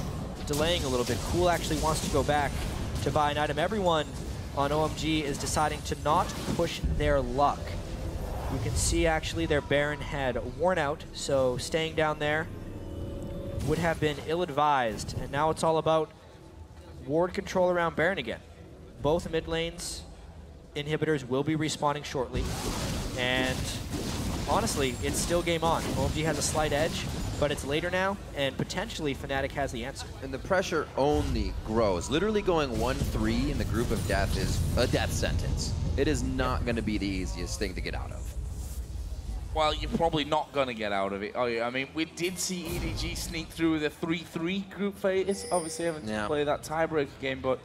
delaying a little bit. Cool actually wants to go back to buy an item. Everyone on OMG is deciding to not push their luck. You can see actually their Baron had worn out, so staying down there would have been ill-advised. And now it's all about ward control around Baron again. Both mid lanes inhibitors will be respawning shortly. And honestly, it's still game on. OMG has a slight edge, but it's later now, and potentially Fnatic has the answer. And the pressure only grows. Literally going 1-3 in the group of death is a death sentence. It is not going to be the easiest thing to get out of. well, you're probably not going to get out of it, are you? I mean, we did see EDG sneak through with a 3-3 group phase. Obviously, having to play that tiebreaker game, but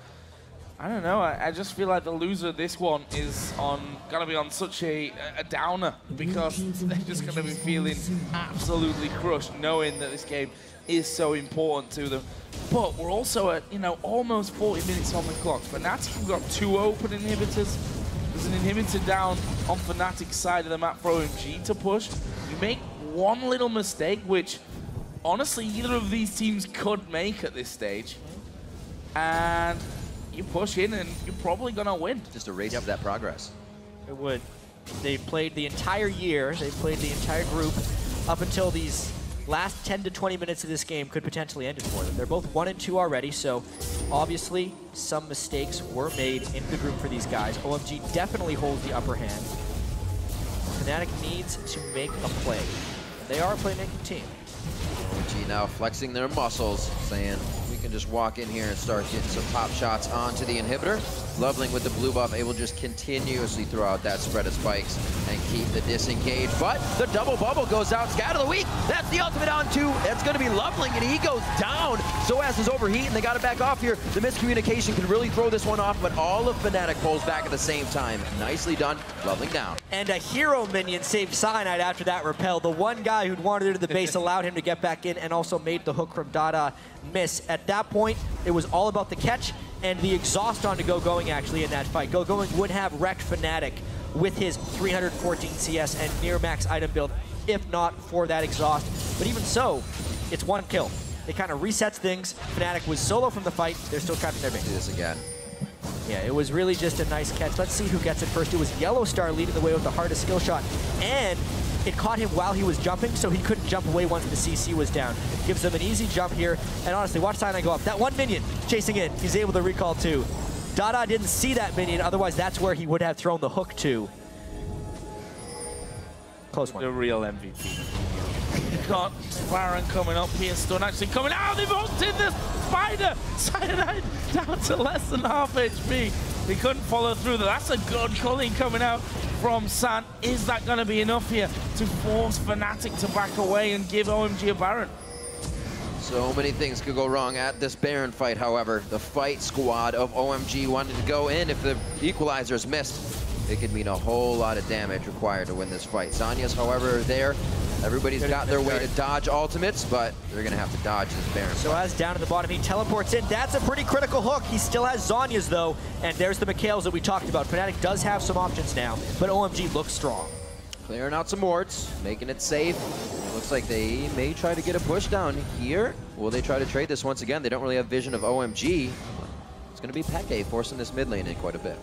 I don't know. I just feel like the loser of this one is gonna be on such a downer, because they're just gonna be feeling absolutely crushed, knowing that this game is so important to them. But we're also at, you know, almost 40 minutes on the clock. Fnatic have got 2 open inhibitors. There's an inhibitor down on Fnatic's side of the map for OMG to push. You make one little mistake, which honestly either of these teams could make at this stage, and you push in and you're probably gonna win. Just erase that progress. It would. They played the entire year, they played the entire group up until these last 10 to 20 minutes of this game could potentially end it for them. They're both 1 and 2 already, so obviously some mistakes were made in the group for these guys. OMG definitely holds the upper hand. Fnatic needs to make a play. They are a playmaking team. OMG now flexing their muscles, saying we can just walk in here and start getting some pop shots onto the inhibitor. Loveling with the blue buff, able to just continuously throw out that spread of spikes and keep the disengage. But the double bubble goes out. Scout of the week. That's the ultimate on 2. That's going to be Loveling, and he goes down. Soaz is overheating. They got to back off here. The miscommunication can really throw this one off, but all of Fnatic pulls back at the same time. Nicely done. Loveling down. And a hero minion saved Cyanide after that repel. The one guy who'd wandered into the base allowed him to get back in and also made the hook from Dada miss. At that point, it was all about the catch and the exhaust on to going actually in that fight. Going would have wrecked Fnatic with his 314 CS and near max item build, if not for that exhaust. But even so, it's 1 kill. It kind of resets things. Fnatic was solo from the fight. They're still trapped in their base. Do this again. Yeah, it was really just a nice catch. Let's see who gets it first. It was Yellow Star leading the way with the hardest skill shot. And it caught him while he was jumping, so he couldn't jump away once the CC was down. Gives them an easy jump here. And honestly, watch Cyanide go up. That one minion chasing in, he's able to recall too. Dada didn't see that minion, otherwise that's where he would have thrown the hook to. Close one. The real MVP. Got Baron coming up here, Stun actually coming out. They've hooked in the spider. Cyanide down to less than half HP. He couldn't follow through. That's a good culling coming out from San. Is that going to be enough here to force Fnatic to back away and give OMG a Baron? So many things could go wrong at this Baron fight, however. The fight squad of OMG wanted to go in. If the equalizers missed, it could mean a whole lot of damage required to win this fight. Zanya's, however, there. Everybody's got their way to dodge ultimates, but they're going to have to dodge this Baron. So as down at the bottom, he teleports in. That's a pretty critical hook. He still has Zanya's, though, and there's the Mikhails that we talked about. Fnatic does have some options now, but OMG looks strong. Clearing out some wards, making it safe. It looks like they may try to get a push down here. Will they try to trade this once again? They don't really have vision of OMG. It's going to be Peke forcing this mid lane in quite a bit.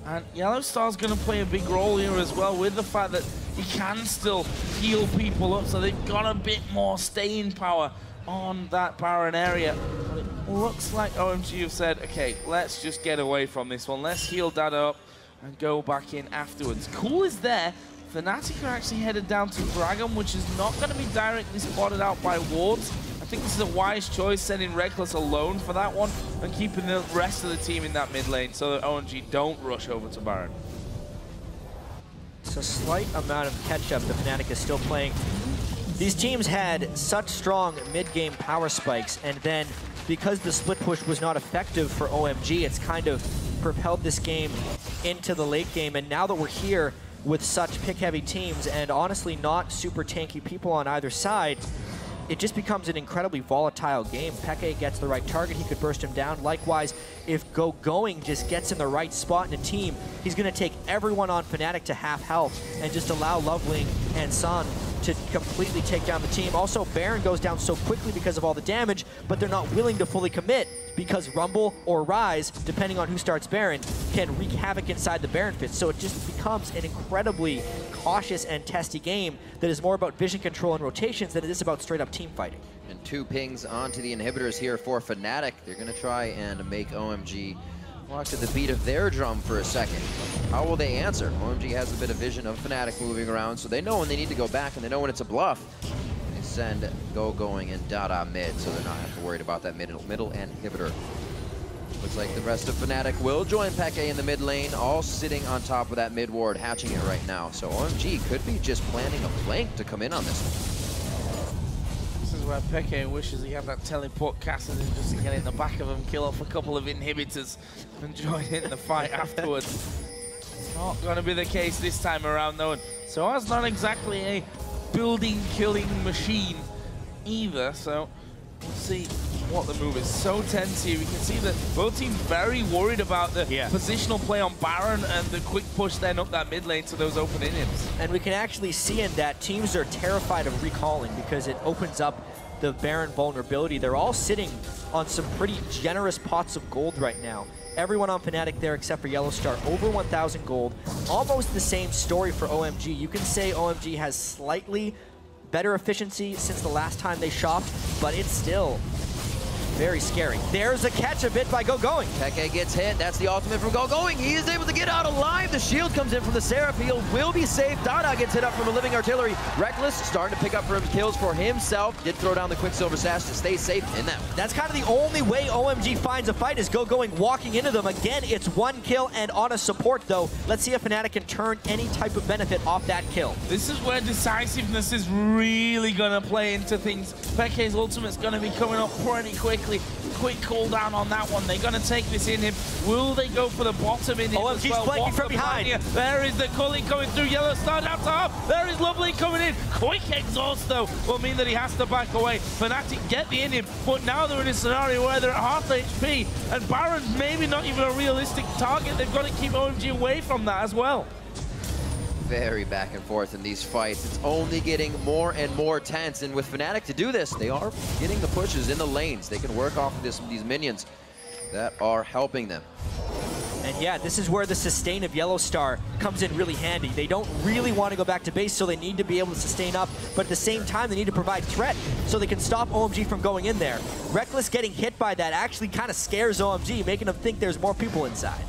And Yellow Star's going to play a big role here as well, with the fact that he can still heal people up, so they've got a bit more staying power on that Baron area. But it looks like OMG have said, okay, let's just get away from this one. Let's heal that up and go back in afterwards. Cool is there. Fnatic are actually headed down to Dragon, which is not going to be directly spotted out by wards. I think this is a wise choice, sending Reckless alone for that one and keeping the rest of the team in that mid lane so that OMG don't rush over to Baron. It's a slight amount of catch-up that Fnatic is still playing. These teams had such strong mid-game power spikes, and then because the split push was not effective for OMG, it's kind of propelled this game into the late game. And now that we're here with such pick-heavy teams and honestly not super tanky people on either side, it just becomes an incredibly volatile game. Peke gets the right target, he could burst him down. Likewise, if Going just gets in the right spot in a team, he's going to take everyone on Fnatic to half health and just allow Loveling and San to completely take down the team. Also, Baron goes down so quickly because of all the damage, but they're not willing to fully commit because Rumble or Rise, depending on who starts Baron, can wreak havoc inside the Baron pit. So it just becomes an incredibly cautious and testy game that is more about vision control and rotations than it is about straight up team fighting. And 2 pings onto the inhibitors here for Fnatic. They're going to try and make OMG walk to the beat of their drum for a second. How will they answer? OMG has a bit of vision of Fnatic moving around, so they know when they need to go back and they know when it's a bluff. They send Going and Dada mid, so they're not have to worry about that middle inhibitor. Looks like the rest of Fnatic will join Peke in the mid lane, all sitting on top of that mid ward, hatching it right now. So OMG could be just planning a flank to come in on this one. This is where Peke wishes he had that teleport casted in just to get in the back of him, kill off a couple of inhibitors, and join in the fight afterwards. It's not going to be the case this time around, though. Soa's not exactly a building-killing machine either, so we'll see what the move is. So tense here. We can see that both teams very worried about the positional play on Baron and the quick push then up that mid lane to those open inhibs. And we can actually see in that teams are terrified of recalling because it opens up the Baron vulnerability. They're all sitting on some pretty generous pots of gold right now. Everyone on Fnatic there except for Yellowstar, over 1,000 gold. Almost the same story for OMG. You can say OMG has slightly better efficiency since the last time they shopped, but it's still very scary. There's a catch a bit by Going. Peke gets hit. That's the ultimate from Going. He is able to get out alive. The shield comes in from the Seraph. He will be safe. Dada gets hit up from a living artillery. Reckless starting to pick up for him kills for himself. Did throw down the Quicksilver Sash to stay safe in that one. That's kind of the only way OMG finds a fight is Going walking into them. Again, it's one kill and on a support though. Let's see if Fnatic can turn any type of benefit off that kill. This is where decisiveness is really going to play into things. Peke's ultimate's going to be coming up pretty quickly. Quick cooldown on that one. They're going to take this inhib. Will they go for the bottom inhib OMG's as well? flanking from behind. There is the Cully coming through. Yellowstar down top. There is Lovely coming in. Quick exhaust, though, will mean that he has to back away. Fnatic get the inhib, but now they're in a scenario where they're at half HP, and Baron's maybe not even a realistic target. They've got to keep OMG away from that as well. Very back and forth in these fights. It's only getting more and more tense, and with Fnatic to do this, they are getting the pushes in the lanes. They can work off of these minions that are helping them. And yeah, this is where the sustain of Yellowstar comes in really handy. They don't really want to go back to base, so they need to be able to sustain up, but at the same time, they need to provide threat so they can stop OMG from going in there. Reckless getting hit by that actually kind of scares OMG, making them think there's more people inside.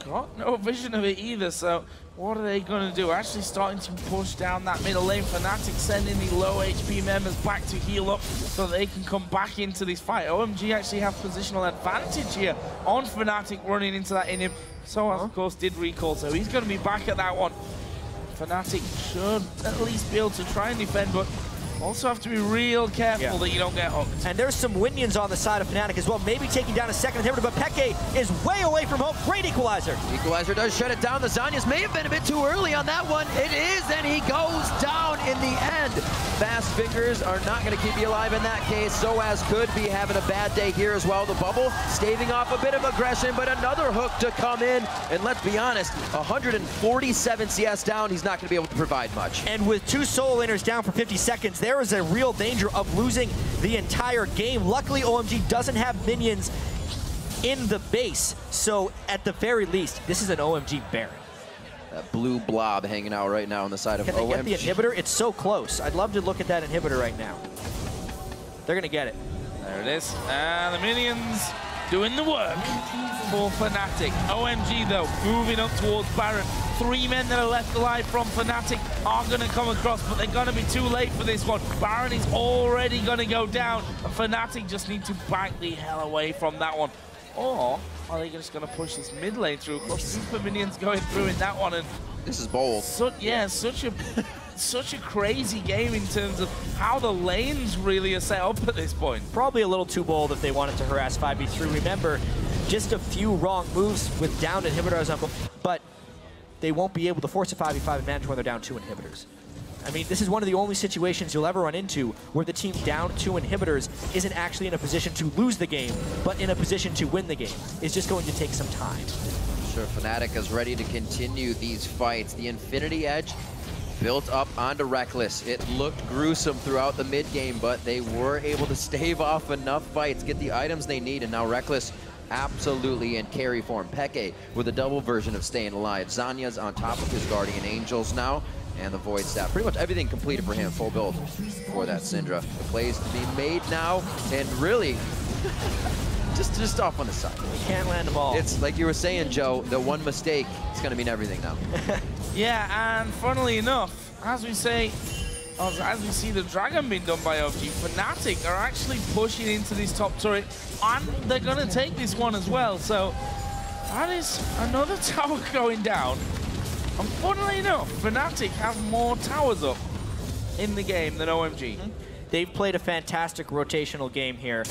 Got no vision of it either, so what are they going to do? Actually starting to push down that middle lane. Fnatic sending the low HP members back to heal up so they can come back into this fight. OMG actually have positional advantage here on Fnatic running into that inhib. So of course did recall, so he's going to be back at that one. Fnatic should at least be able to try and defend, but also have to be real careful that you don't get hooked. And there's some Winions on the side of Fnatic as well, maybe taking down a second inhibitor, but Peke is way away from home. Great equalizer. Equalizer does shut it down. The Zanyas may have been a bit too early on that one. It is, and he goes down in the end. Fast fingers are not going to keep you alive in that case. Soaz could be having a bad day here as well. The bubble staving off a bit of aggression, but another hook to come in. And let's be honest, 147 CS down, he's not going to be able to provide much. And with two solo laners down for 50 seconds, there is a real danger of losing the entire game. Luckily, OMG doesn't have minions in the base, so at the very least, this is an OMG Baron. That blue blob hanging out right now on the side of OMG. Can they get the inhibitor? It's so close. I'd love to look at that inhibitor right now. They're gonna get it. There it is. And the minions doing the work for Fnatic. OMG, though, moving up towards Baron. 3 men that are left alive from Fnatic are going to come across, but they're going to be too late for this one. Baron is already going to go down, and Fnatic just need to back the hell away from that one. Or are they just going to push this mid lane through? Of course, super minions going through in that one, and this is bold. Such a crazy game in terms of how the lanes really are set up at this point. Probably a little too bold if they wanted to harass 5v3. Remember, just a few wrong moves with downed inhibitors on, but they won't be able to force a 5v5 advantage when they're down 2 inhibitors. I mean, this is one of the only situations you'll ever run into where the team down 2 inhibitors isn't actually in a position to lose the game, but in a position to win the game. It's just going to take some time. Sure, Fnatic is ready to continue these fights. The Infinity Edge built up onto Reckless. It looked gruesome throughout the mid game, but they were able to stave off enough fights, get the items they need, and now Reckless absolutely in carry form. Peke with a double version of staying alive. Zanya's on top of his Guardian Angels now, and the Void Staff. Pretty much everything completed for him, full build for that Syndra. The plays to be made now, and really, just off on the side. He can't land the ball. It's like you were saying, Joe, the one mistake is going to mean everything now. Yeah, and funnily enough, as we say, as we see the Dragon being done by OMG, Fnatic are actually pushing into this top turret, and they're going to take this one as well. So that is another tower going down. And funnily enough, Fnatic have more towers up in the game than OMG. They've played a fantastic rotational game here,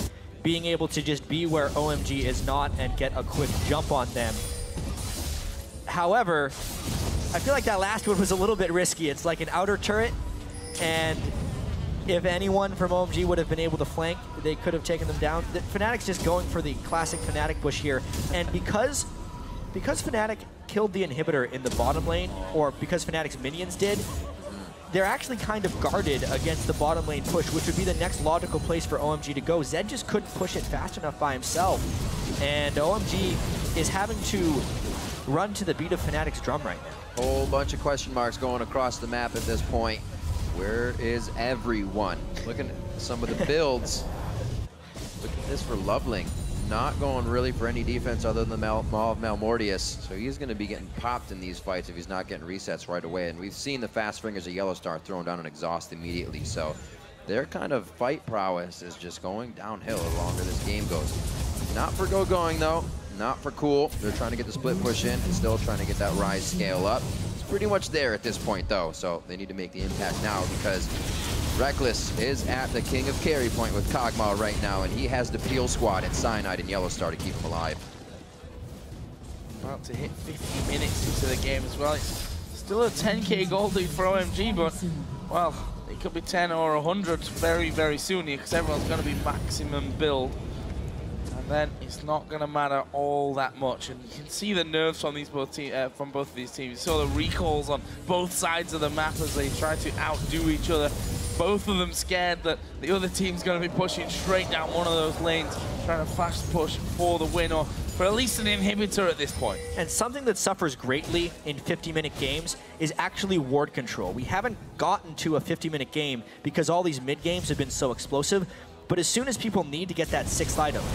being able to just be where OMG is not and get a quick jump on them. However, I feel like that last one was a little bit risky. It's like an outer turret, and if anyone from OMG would have been able to flank, they could have taken them down. Fnatic's just going for the classic Fnatic push here, and because Fnatic killed the inhibitor in the bottom lane, or because Fnatic's minions did, they're actually kind of guarded against the bottom lane push, which would be the next logical place for OMG to go. Zed just couldn't push it fast enough by himself, and OMG is having to run to the beat of Fnatic's drum right now. Whole bunch of question marks going across the map at this point. Where is everyone? Looking at some of the builds. Look at this for Loveling. Not going really for any defense other than the Maul of Malmortius. So he's going to be getting popped in these fights if he's not getting resets right away. And we've seen the fast fingers of Yellowstar thrown down an exhaust immediately. So their kind of fight prowess is just going downhill the longer this game goes. Not for going though. Not for Cool. They're trying to get the split push in and still trying to get that Rise scale up. It's pretty much there at this point though. So they need to make the impact now because Reckless is at the king of carry point with Kog'Maw right now, and he has the Peel Squad and Cyanide and Yellowstar to keep him alive. About to hit 50 minutes into the game as well. It's still a 10k gold lead for OMG, but, well, it could be 10 or 100 very, very soon here because everyone's going to be maximum build. And then it's not going to matter all that much. And you can see the nerves from from both of these teams. You saw the recalls on both sides of the map as they try to outdo each other. Both of them scared that the other team's going to be pushing straight down one of those lanes, trying to fast push for the win or for at least an inhibitor at this point. And something that suffers greatly in 50-minute games is actually ward control. We haven't gotten to a 50-minute game because all these mid-games have been so explosive, but as soon as people need to get that 6th item,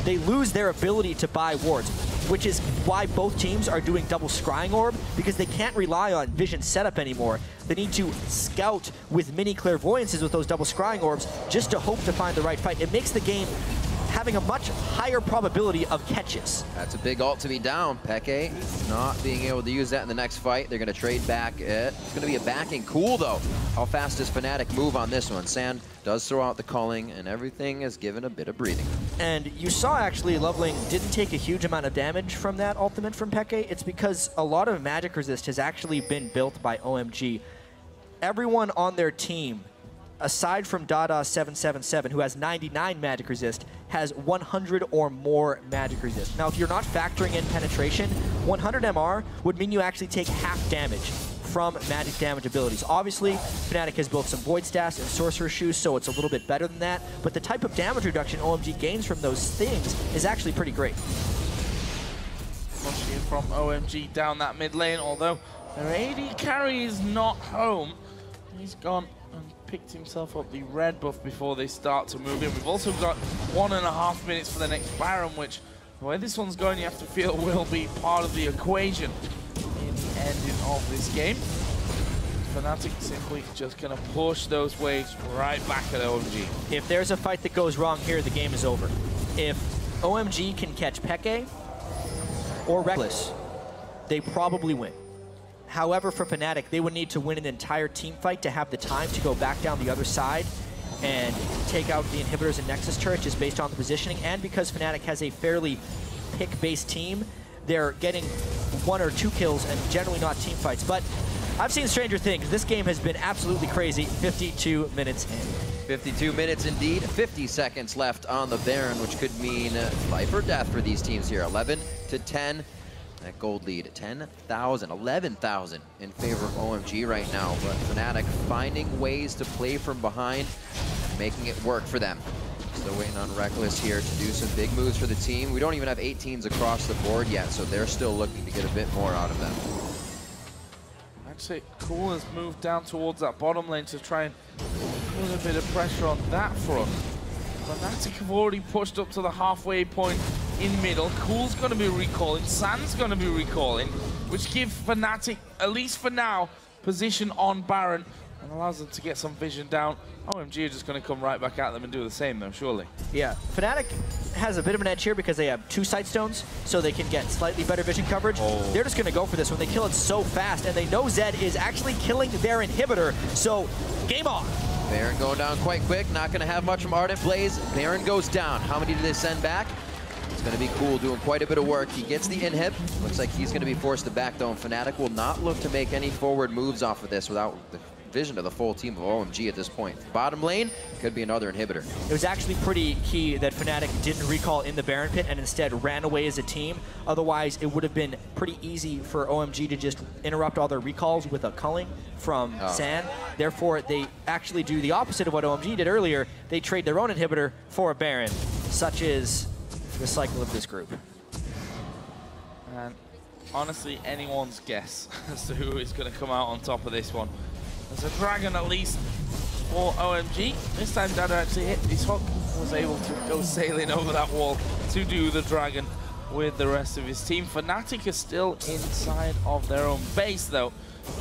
they lose their ability to buy wards, which is why both teams are doing double scrying orb, because they can't rely on vision setup anymore. They need to scout with mini clairvoyances with those double scrying orbs just to hope to find the right fight. It makes the game having a much higher probability of catches. That's a big ult to be down. Peke not being able to use that in the next fight. They're going to trade back. It's going to be a backing. Cool, though. How fast does Fnatic move on this one? Sand does throw out the culling, and everything is given a bit of breathing. And you saw, actually, Loveling didn't take a huge amount of damage from that ultimate from Peke. It's because a lot of magic resist has actually been built by OMG. Everyone on their team, aside from Dada777, who has 99 magic resist, has 100 or more magic resist. Now, if you're not factoring in penetration, 100 MR would mean you actually take half damage from magic damage abilities. Obviously, Fnatic has built some Void Staffs and Sorcerer Shoes, so it's a little bit better than that, but the type of damage reduction OMG gains from those things is actually pretty great. Pushing from OMG down that mid lane, although their AD carry is not home. He's gone and picked himself up the red buff before they start to move in. We've also got 1.5 minutes for the next Baron, which, the way this one's going, you have to feel will be part of the equation in the ending of this game. Fnatic simply just going to push those waves right back at OMG. If there's a fight that goes wrong here, the game is over. If OMG can catch Peke or Reckless, they probably win. However, for Fnatic, they would need to win an entire team fight to have the time to go back down the other side and take out the inhibitors and Nexus turret just based on the positioning. And because Fnatic has a fairly pick-based team, they're getting 1 or 2 kills and generally not team fights. But I've seen stranger things. This game has been absolutely crazy. 52 minutes in. 52 minutes indeed. 50 seconds left on the Baron, which could mean life or death for these teams here. 11 to 10. That gold lead, 10,000, 11,000 in favor of OMG right now. But Fnatic finding ways to play from behind, making it work for them. Still waiting on Reckless here to do some big moves for the team. We don't even have 18s across the board yet, so they're still looking to get a bit more out of them. Actually, Cool has moved down towards that bottom lane to try and put a bit of pressure on that front. Fnatic have already pushed up to the halfway point in middle. Cool's going to be recalling, Sand's going to be recalling, which gives Fnatic, at least for now, position on Baron. and allows them to get some vision down. OMG are just going to come right back at them and do the same, though, surely. Yeah, Fnatic has a bit of an edge here because they have 2 sight stones, so they can get slightly better vision coverage. They're just going to go for this one. They kill it so fast, and they know Zed is actually killing their inhibitor, so game on. Baron going down quite quick, not going to have much from Ardent Blaze. Baron goes down. How many do they send back? It's going to be cool, doing quite a bit of work. He gets the inhib. Looks like he's going to be forced to back down. Fnatic will not look to make any forward moves off of this without the vision of the full team of OMG at this point. Bottom lane could be another inhibitor. It was actually pretty key that Fnatic didn't recall in the Baron pit and instead ran away as a team. Otherwise, it would have been pretty easy for OMG to just interrupt all their recalls with a culling from San. Therefore, they actually do the opposite of what OMG did earlier. They trade their own inhibitor for a Baron, such is the cycle of this group. And honestly, anyone's guess as to who is going to come out on top of this one. There's a dragon at least for OMG. This time Dada actually hit his hook, was able to go sailing over that wall to do the dragon with the rest of his team. Fnatic is still inside of their own base though,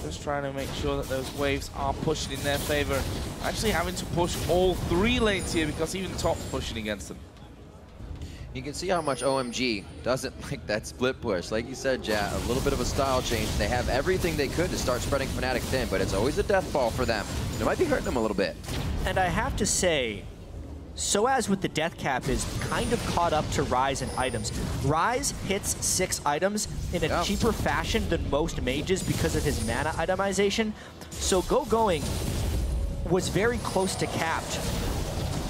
just trying to make sure that those waves are pushing in their favor. Actually having to push all 3 lanes here because even top's pushing against them. You can see how much OMG doesn't like that split push. Like you said, Jat, a little bit of a style change. They have everything they could to start spreading Fnatic thin, but it's always a death ball for them. It might be hurting them a little bit. And I have to say, Soaz with the death cap is kind of caught up to Ryze in items. Ryze hits 6 items in a cheaper fashion than most mages because of his mana itemization. So Going was very close to capped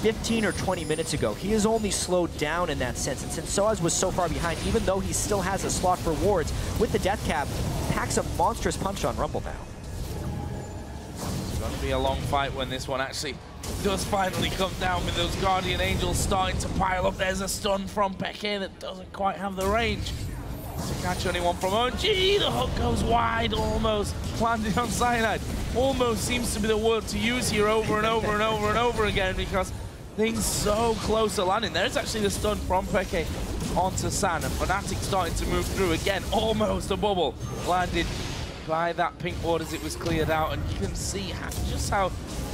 15 or 20 minutes ago. He is only slowed down in that sense, and since Soaz was so far behind, even though he still has a slot for wards, with the death cap, packs a monstrous punch on Rumble now. It's going to be a long fight when this one actually does finally come down with those Guardian Angels starting to pile up. There's a stun from Peke that doesn't quite have the range to catch anyone from OMG. The hook goes wide, almost landing on Cyanide. Almost seems to be the word to use here over and over and over and over again because things so close to landing. There's actually the stun from Peke onto San, and Fnatic starting to move through again. Almost a bubble landed by that pink ward as it was cleared out, and you can see just how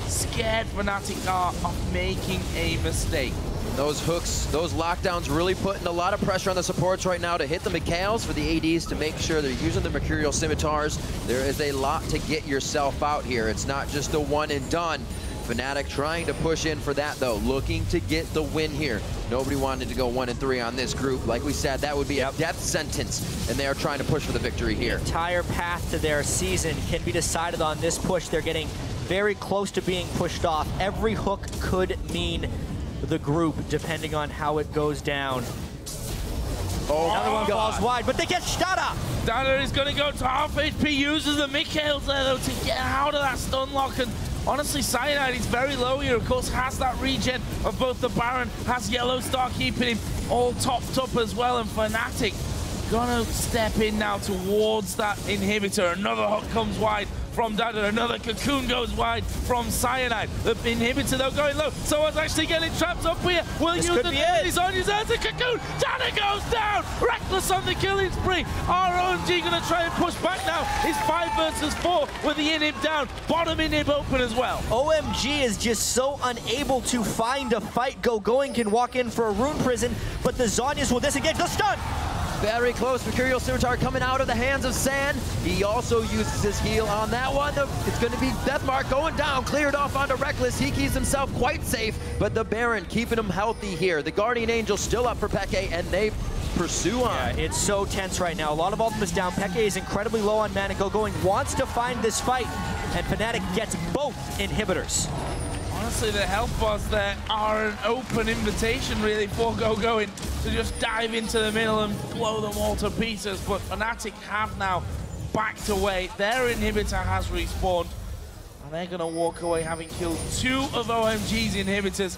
scared Fnatic are of making a mistake. Those hooks, those lockdowns really putting a lot of pressure on the supports right now to hit the Mikhails for the ADs to make sure they're using the Mercurial Scimitars. There is a lot to get yourself out here. It's not just a one and done. Fnatic trying to push in for that though, looking to get the win here. Nobody wanted to go 1 and 3 on this group. Like we said, that would be a death sentence, and they are trying to push for the victory here. The entire path to their season can be decided on this push. They're getting very close to being pushed off. Every hook could mean the group, depending on how it goes down. Another one falls wide, but they get Dada! Dada is going to go to half HP, uses the Mikhails there though to get out of that stun lock, and honestly, Cyanide is very low here, of course, has that regen of both the Baron, has Yellow Star keeping him all topped up as well, and Fnatic gonna step in now towards that inhibitor. Another hook comes wide from Dada, another cocoon goes wide from Cyanide. The inhibitor though going low, so it's actually getting trapped up here. Will use the he's on his hands, a cocoon, Dada goes down! Reckless on the killing spree. OMG gonna try and push back now. It's 5 versus 4 with the inhib down, bottom inhib open as well. OMG is just so unable to find a fight. Going can walk in for a rune prison, but the Zhonya's will disengage the stun! Very close, Mercurial Scimitar coming out of the hands of San. He also uses his heal on that one. It's going to be Deathmark going down, cleared off onto Reckless. He keeps himself quite safe, but the Baron keeping him healthy here. The Guardian Angel still up for Peke, and they pursue on. Yeah, it's so tense right now. A lot of ultimates down. Peke is incredibly low on mana. Going wants to find this fight, and Fnatic gets both inhibitors. Honestly, the health bars there are an open invitation, really, for Going to just dive into the middle and blow them all to pieces. But Fnatic have now backed away. Their inhibitor has respawned, and they're going to walk away having killed 2 of OMG's inhibitors.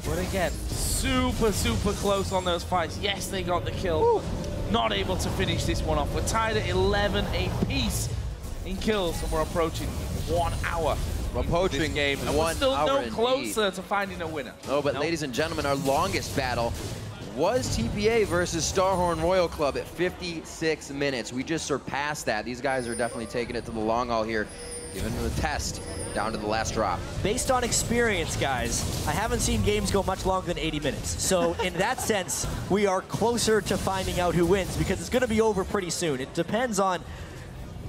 But again, super, super close on those fights. Yes, they got the kill, but not able to finish this one off. We're tied at 11 apiece in kills, and we're approaching 1 hour. Approaching game, and we're still no closer to finding a winner. Oh, but ladies and gentlemen, our longest battle was TPA versus Starhorn Royal Club at 56 minutes. We just surpassed that. These guys are definitely taking it to the long haul here. Giving the test down to the last drop. Based on experience, guys, I haven't seen games go much longer than 80 minutes. So in that sense, we are closer to finding out who wins because it's going to be over pretty soon. It depends on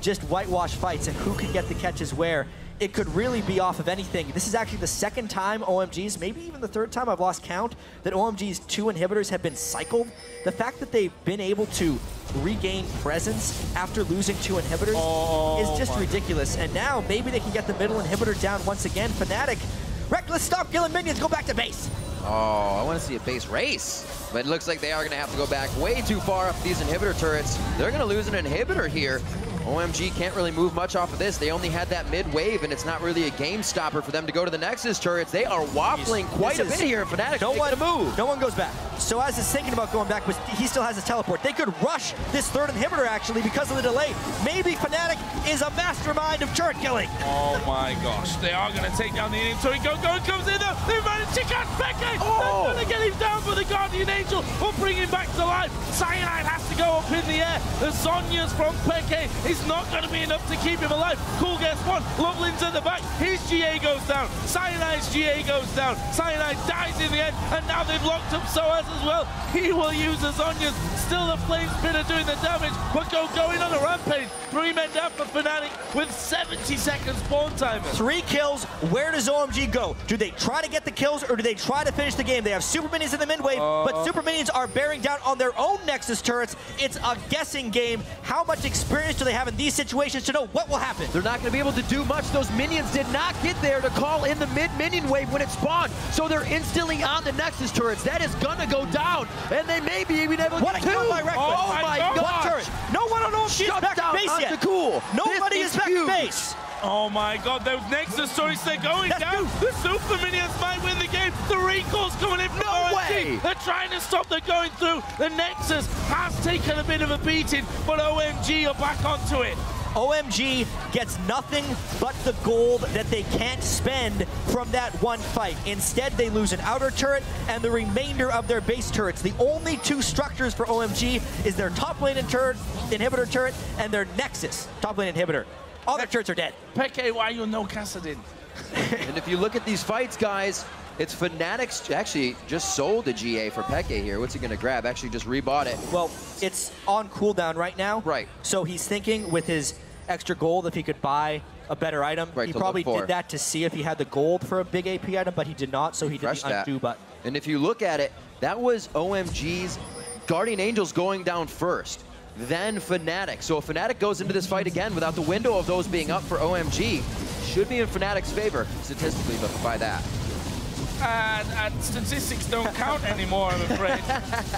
just whitewash fights and who can get the catches where. It could really be off of anything. This is actually the second time OMG's, maybe even the third time I've lost count, that OMG's 2 inhibitors have been cycled. The fact that they've been able to regain presence after losing 2 inhibitors is just ridiculous. And now maybe they can get the middle inhibitor down once again. Fnatic, Reckless, stop killing minions, go back to base. Oh, I want to see a base race. But it looks like they are going to have to go back way too far up these inhibitor turrets. They're going to lose an inhibitor here. OMG can't really move much off of this. They only had that mid wave, and it's not really a game stopper for them to go to the Nexus turrets. They are waffling quite a bit here. Fnatic no one goes back. So as is thinking about going back, but he still has his teleport. They could rush this third inhibitor, actually, because of the delay. Maybe Fnatic is a mastermind of turret killing. Oh my gosh, they are going to take down the inhibitor. Go comes in there. They're about to check out Peke. They're going to get him down, for the Guardian Angel will bring him back to life. Cyanide has to go up in the air. The Sonya's from Peke is not going to be enough to keep him alive. Cool, guess what? Lovelin's at the back. His GA goes down. Cyanide's GA goes down. Cyanide dies in the end, and now they've locked up Soaz as well. He will use the Sonya's. Still the Flame Spinner doing the damage, but going on a rampage. 3 men down for Fnatic with 70 seconds spawn timer. 3 kills. Where does OMG go? Do they try to get the kills, or do they try to finish the game? They have super minions in the mid wave, but super minions are bearing down on their own Nexus turrets. It's a guessing game. How much experience do they have in these situations to know what will happen? They're not going to be able to do much. Those minions did not get there to call in the mid-minion wave when it spawned, so they're instantly on the Nexus turrets. That is going to go down, and they may be even able to What a kill by Reckless. Oh my God. No one on OMG is back to base yet. Cool. Nobody is back to base. Oh my God, those Nexus turrets, they're going down. The super minions might win the game. The recall's coming in from OMG. They're trying to stop them going through. The Nexus has taken a bit of a beating, but OMG are back onto it. OMG gets nothing but the gold that they can't spend from that one fight. Instead, they lose an outer turret and the remainder of their base turrets. The only 2 structures for OMG is their top lane inhibitor turret and their Nexus top lane inhibitor. All their turrets are dead. Peke, why you no Kassadin? And if you look at these fights, guys, it's Fnatic's actually just sold a GA for Peke here. What's he going to grab? Actually just rebought it. Well, it's on cooldown right now. Right. So he's thinking with his extra gold if he could buy a better item. Right, he probably did that to see if he had the gold for a big AP item, but he did not, so he did the undo button. And if you look at it, that was OMG's Guardian Angels going down first, then Fnatic. So if Fnatic goes into this fight again without the window of those being up for OMG, should be in Fnatic's favor statistically, but by that. And statistics don't count anymore, I'm afraid.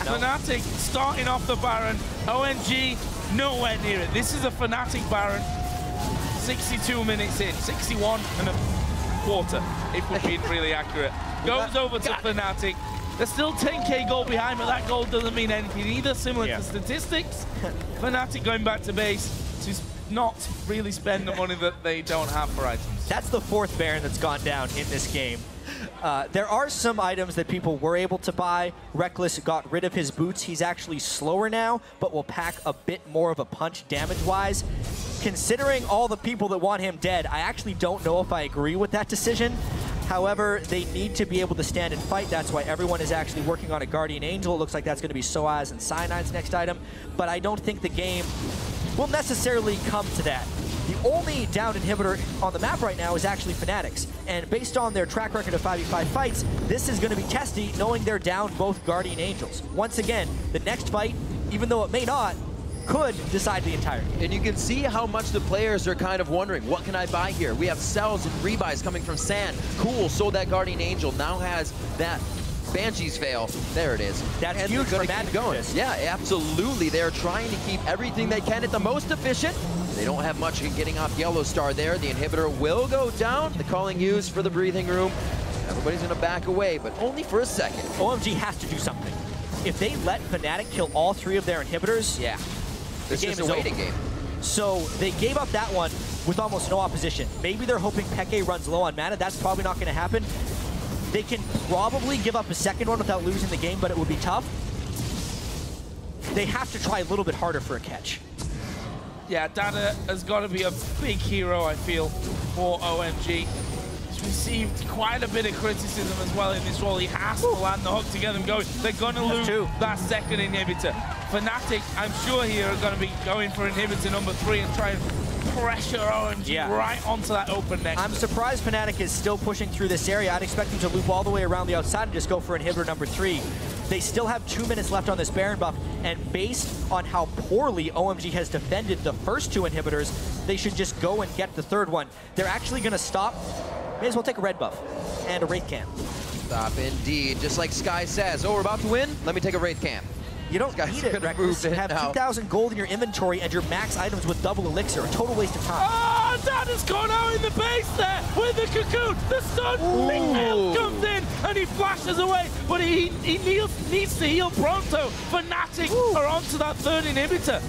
Fnatic starting off the Baron. OMG nowhere near it. This is a Fnatic Baron. 62 minutes in, 61 and a quarter, if we're being really accurate. Goes over to Fnatic. There's still 10k gold behind, but that gold doesn't mean anything either, similar to statistics. Fnatic going back to base to not really spend the money that they don't have for items. That's the 4th Baron that's gone down in this game. There are some items that people were able to buy. Reckless got rid of his boots. He's actually slower now, but will pack a bit more of a punch damage-wise. Considering all the people that want him dead, I actually don't know if I agree with that decision. However, they need to be able to stand and fight. That's why everyone is actually working on a Guardian Angel. It looks like that's going to be Soaz and Cyanide's next item. But I don't think the game will necessarily come to that. The only downed inhibitor on the map right now is actually Fnatic's. And based on their track record of 5v5 fights, this is going to be testy, knowing they're down both Guardian Angels. Once again, the next fight, even though it may not, could decide the entire game. And you can see how much the players are kind of wondering, what can I buy here? We have sells and rebuys coming from Sand. Cool, sold that Guardian Angel, now has that Banshee's veil. There it is. That's huge for Madden going. Yeah, absolutely. They're trying to keep everything they can at the most efficient. They don't have much in getting off Yellow Star there. The inhibitor will go down. The calling used for the breathing room. Everybody's going to back away, but only for a second. OMG has to do something. If they let Fnatic kill all 3 of their inhibitors, the game is a waiting game. So they gave up that one with almost no opposition. Maybe they're hoping Peke runs low on mana. That's probably not going to happen. They can probably give up a second one without losing the game, but it would be tough. They have to try a little bit harder for a catch. Yeah, Dada has got to be a big hero, I feel, for OMG. He's received quite a bit of criticism as well in this role. He has to land the hook to get them going. They're going to lose that second inhibitor. Fnatic, I'm sure here, are going to be going for inhibitor number 3 and try and pressure OMG right onto that open next. I'm surprised Fnatic is still pushing through this area. I'd expect them to loop all the way around the outside and just go for inhibitor number 3. They still have 2 minutes left on this Baron buff, and based on how poorly OMG has defended the first 2 inhibitors, they should just go and get the third one. They're actually going to stop. May as well take a red buff and a Wraith Camp. Stop indeed. Just like Sky says, oh, we're about to win? Let me take a Wraith Camp. You don't need it, Reckless. You have 2,000 gold in your inventory and your max items with double elixir. A total waste of time. Oh, Dada's gone out in the base there with the cocoon. The stun comes in and he flashes away, but he needs to heal pronto. Fnatic are onto that third inhibitor.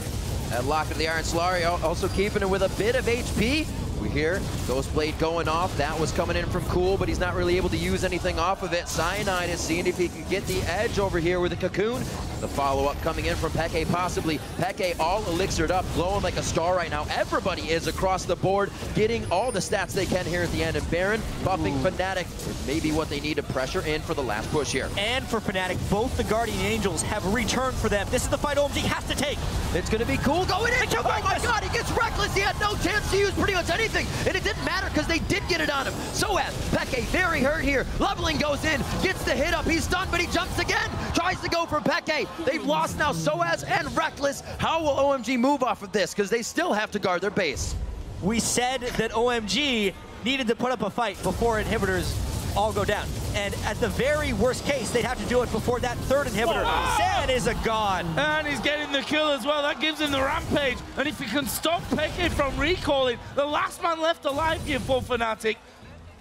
That lock of the Iron Solari also keeping it with a bit of HP. We hear Ghostblade going off. That was coming in from Cool, but he's not really able to use anything off of it. Cyanide is seeing if he can get the edge over here with the Cocoon. The follow-up coming in from Peke possibly. Peke all elixired up, glowing like a star right now. Everybody is across the board, getting all the stats they can here at the end. And Baron buffing Fnatic is maybe what they need to pressure in for the last push here. And for Fnatic, both the Guardian Angels have returned for them. This is the fight OMG has to take. It's going to be Cool going in. Oh my God, he gets Reckless. He had no chance to use pretty much anything. And it didn't matter because they did get it on him. Soaz, Peke very hurt here. Leveling goes in, gets the hit up. He's stunned, but he jumps again. Tries to go for Peke. They've lost now Soaz and Reckless. How will OMG move off of this? Because they still have to guard their base. We said that OMG needed to put up a fight before inhibitors all go down. And at the very worst case, they'd have to do it before that third inhibitor. San is a god. And he's getting the kill as well. That gives him the rampage. And if he can stop Peke from recalling, the last man left alive here for Fnatic.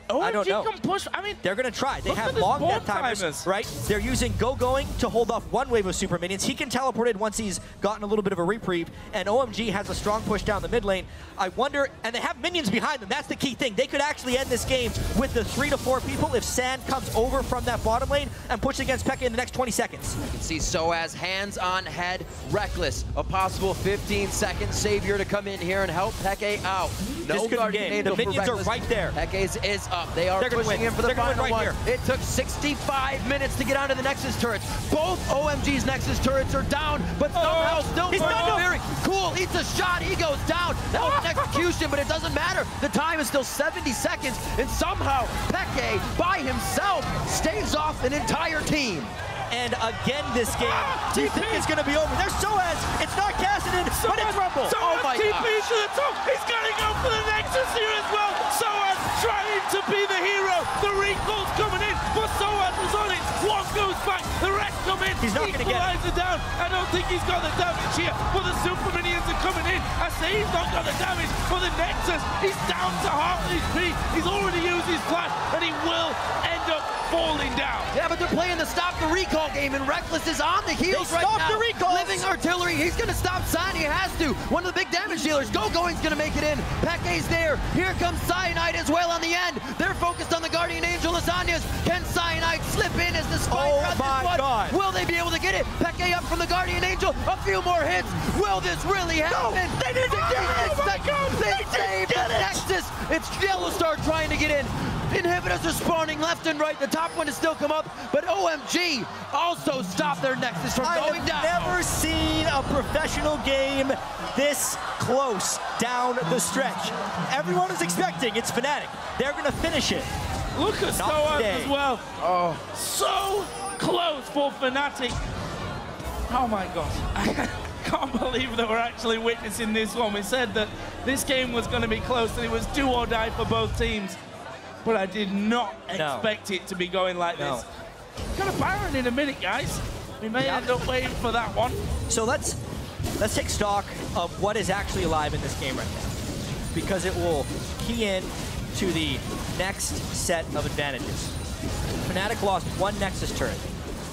OMG I don't know. Can push. I mean, they're going to try. They have long death timers, right? They're using going to hold off one wave of super minions. He can teleport in once he's gotten a little bit of a reprieve, and OMG has a strong push down the mid lane. I wonder, and they have minions behind them. That's the key thing. They could actually end this game with the 3 to 4 people if Sand comes over from that bottom lane and pushes against Peke in the next 20 seconds. You can see Soaz hands on head, Reckless, a possible 15-second savior to come in here and help Peke out. No Guardian Angel. The minions are right there. Peke's is up. They are pushing in for the final one. It took 65 minutes to get onto the Nexus turrets. Both OMG's Nexus turrets are down, but somehow still very Cool. Eats a shot. He goes down. That was an execution, but it doesn't matter. The time is still 70 seconds, and somehow Peke, by himself, staves off an entire team. And again this game, do you think it's going to be over? There's Soaz. It's not Cassidy, but it's Rumble. Oh my God. TP to the top. He's going to go for the Nexus here as well. Soaz trying to be the hero. The recall's coming in, but Soaz is on it. One goes back, the rest come in. He's not going to get it. Down. I don't think he's got the damage here, but the super minions are coming in. I say he's not got the damage for the Nexus. He's down to half HP. He's already used his flash, and he will end up falling down. Yeah, but they're playing the stop the recall game, and Reckless is on the heels right now. Stop the recall. Living artillery. He's going to stop San. He has to. One of the big damage dealers. Going's going to make it in. Peke's there. Here comes Cyanide as well on the end. They're focused on the Guardian Angel Lasagnas. Can Cyanide slip in as the spider on this one? Will they be able to get it? Peke up from the Guardian Angel. A few more hits. Will this really happen? No, they didn't get it. Oh my God. They saved the Nexus. It's Yellowstar trying to get in. Inhibitors are spawning left and right. The top one has still come up, but OMG also stopped their Nexus from going down. I've never seen a professional game this close down the stretch. Everyone is expecting it's Fnatic. They're going to finish it. Look at Soaz as well. Oh, so close for Fnatic. Oh my God. I can't believe that we're actually witnessing this one. We said that this game was going to be close and it was do or die for both teams. But I did not expect it to be going like this. Got a Baron in a minute, guys. We may end up waiting for that one. So let's take stock of what is actually alive in this game right now, because it will key in to the next set of advantages. Fnatic lost 1 Nexus turret,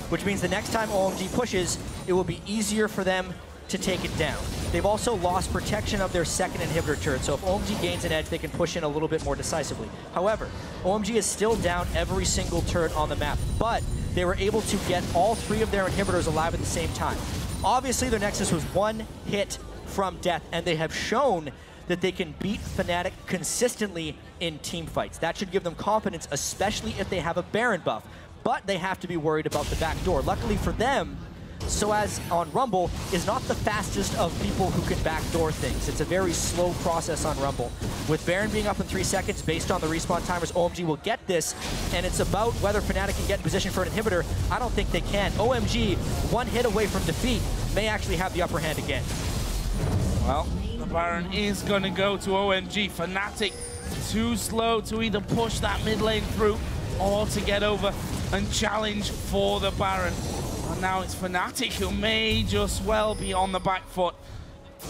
which means the next time OMG pushes, it will be easier for them to take it down. They've also lost protection of their second inhibitor turret, so if OMG gains an edge, they can push in a little bit more decisively. However, OMG is still down every single turret on the map, but they were able to get all 3 of their inhibitors alive at the same time. Obviously, their Nexus was 1 hit from death, and they have shown that they can beat Fnatic consistently in team fights. That should give them confidence, especially if they have a Baron buff. But they have to be worried about the back door. Luckily for them, Soaz on Rumble is not the fastest of people who can backdoor things. It's a very slow process on Rumble. With Baron being up in 3 seconds, based on the respawn timers, OMG will get this, and it's about whether Fnatic can get in position for an inhibitor. I don't think they can. OMG, one hit away from defeat, may actually have the upper hand again. Well, the Baron is going to go to OMG. Fnatic too slow to either push that mid lane through or to get over and challenge for the Baron. And now it's Fnatic who may just well be on the back foot.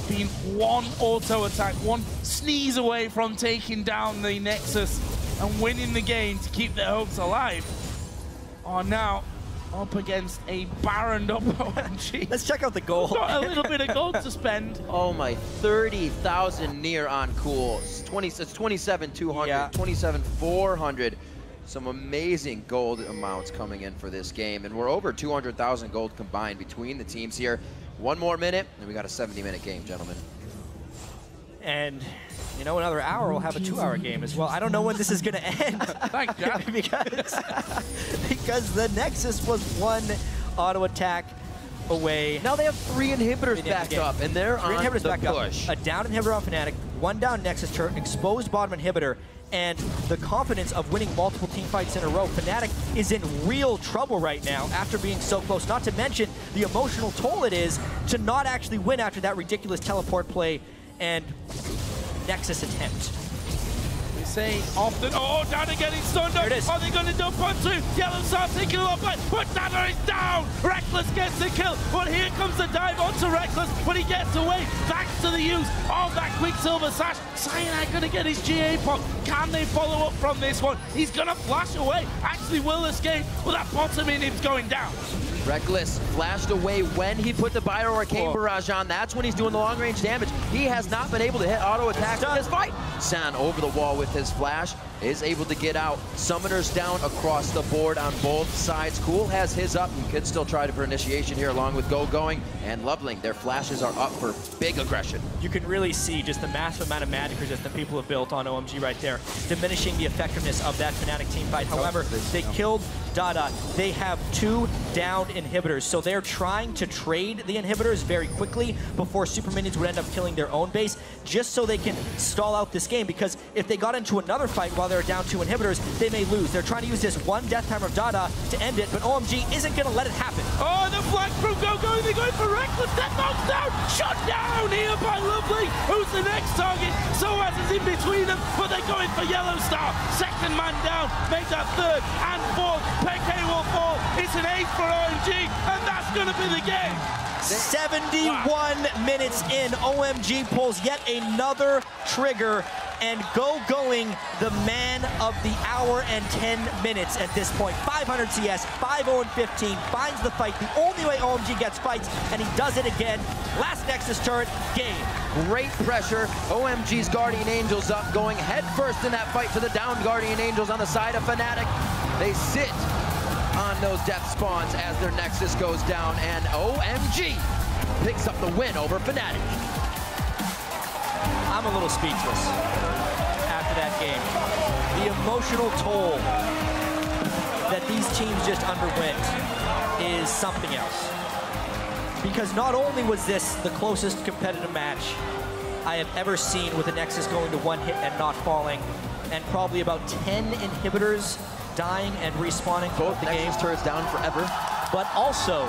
Being one auto attack, one sneeze away from taking down the Nexus and winning the game to keep their hopes alive. Are now up against a Baron up OMG. Let's check out the goal. Got a little bit of gold to spend. Oh my, 30,000 near on cool. It's 27,200, Yeah. 27,400. Some amazing gold amounts coming in for this game, and we're over 200,000 gold combined between the teams here. One more minute, and we got a 70-minute game, gentlemen. And, you know, another hour, we'll have a 2-hour game as well. I don't know when this is going to end. Thanks, Jack. because the Nexus was one auto attack away. Now they have 3 inhibitors backed up, and they're on the push. A down inhibitor on Fnatic, one down Nexus turret, exposed bottom inhibitor, and the confidence of winning multiple team fights in a row. Fnatic is in real trouble right now after being so close, not to mention the emotional toll it is to not actually win after that ridiculous teleport play and Nexus attempt. We say often, oh, Dada getting stunned up. Are they going to dump onto Yellow Star taking a lot back, but Dada is down. Reckless gets the kill, but here comes the dive onto Reckless, but he gets away thanks to the use of that Quicksilver Sash. Cyanide going to get his GA pop. Can they follow up from this one? He's going to flash away. Actually will escape, but that bottom inhib's going down. Reckless flashed away when he put the Bio Arcane Barrage on. That's when he's doing the long-range damage. He has not been able to hit auto attacks in this fight. San over the wall with his flash, is able to get out. Summoners down across the board on both sides. Cool has his up. He could still try for initiation here along with Going and Loveling. Their flashes are up for big aggression. You can really see just the massive amount of magic resistance people have built on OMG right there, diminishing the effectiveness of that Fnatic team fight. However, they killed Dada. They have 2 downed inhibitors, so they're trying to trade the inhibitors very quickly before super minions would end up killing their own base, just so they can stall out this game, because if they got into another fight while they're down 2 inhibitors, they may lose. They're trying to use this one death timer of Dada to end it, but OMG isn't going to let it happen. Oh, the flag from Going, they're going for Reckless. Death knocks down, shot down here by Lovely. Who's the next target? Soaz is in between them, but they're going for Yellow Star. Second man down, make that 3rd and 4th. Peke will fall. It's an 8 for OMG, and that's going to be the game. 71 minutes in, OMG pulls yet another trigger, and Going, the man of the hour and 10 minutes at this point. 500 CS, 5-0-15, finds the fight. The only way OMG gets fights, and he does it again. Last Nexus turret, game. Great pressure. OMG's Guardian Angels up, going head first in that fight to the down Guardian Angels on the side of Fnatic. They sit on those death spawns as their Nexus goes down, and OMG picks up the win over Fnatic. I'm a little speechless after that game. The emotional toll that these teams just underwent is something else. Because not only was this the closest competitive match I have ever seen with a Nexus going to 1 hit and not falling, and probably about 10 inhibitors dying and respawning both the Nexus game. turrets down forever. But also,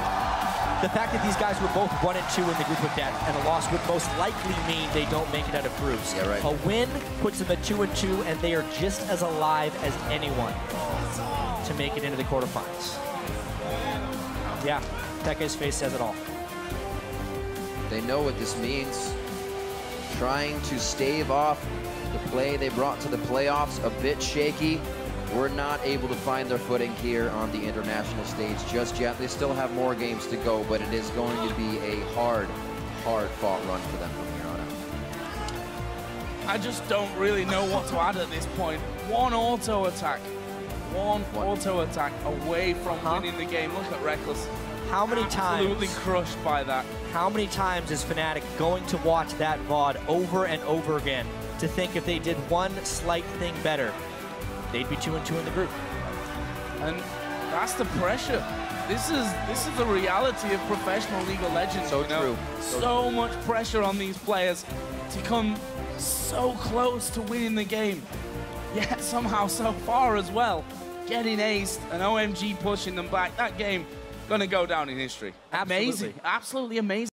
the fact that these guys were both 1 and 2 in the group of death, and a loss would most likely mean they don't make it out of groups. Yeah, right. A win puts them at 2 and 2, and they are just as alive as anyone to make it into the quarterfinals. Yeah, Peke's face says it all. They know what this means. Trying to stave off the play they brought to the playoffs, a bit shaky. We're not able to find their footing here on the international stage just yet. They still have more games to go, but it is going to be a hard fought run for them from here on out. I just don't really know what to add at this point. One auto attack. One auto attack away from winning the game. Look at Reckless. How many times? Absolutely crushed by that. How many times is Fnatic going to watch that VOD over and over again to think if they did one slight thing better, they'd be 2-2 in the group? And that's the pressure. This is the reality of professional League of Legends. So you know? true. So much pressure on these players to come so close to winning the game, yet somehow so far as well. Getting aced and OMG pushing them back. That game gonna go down in history. Absolutely. Amazing, absolutely amazing.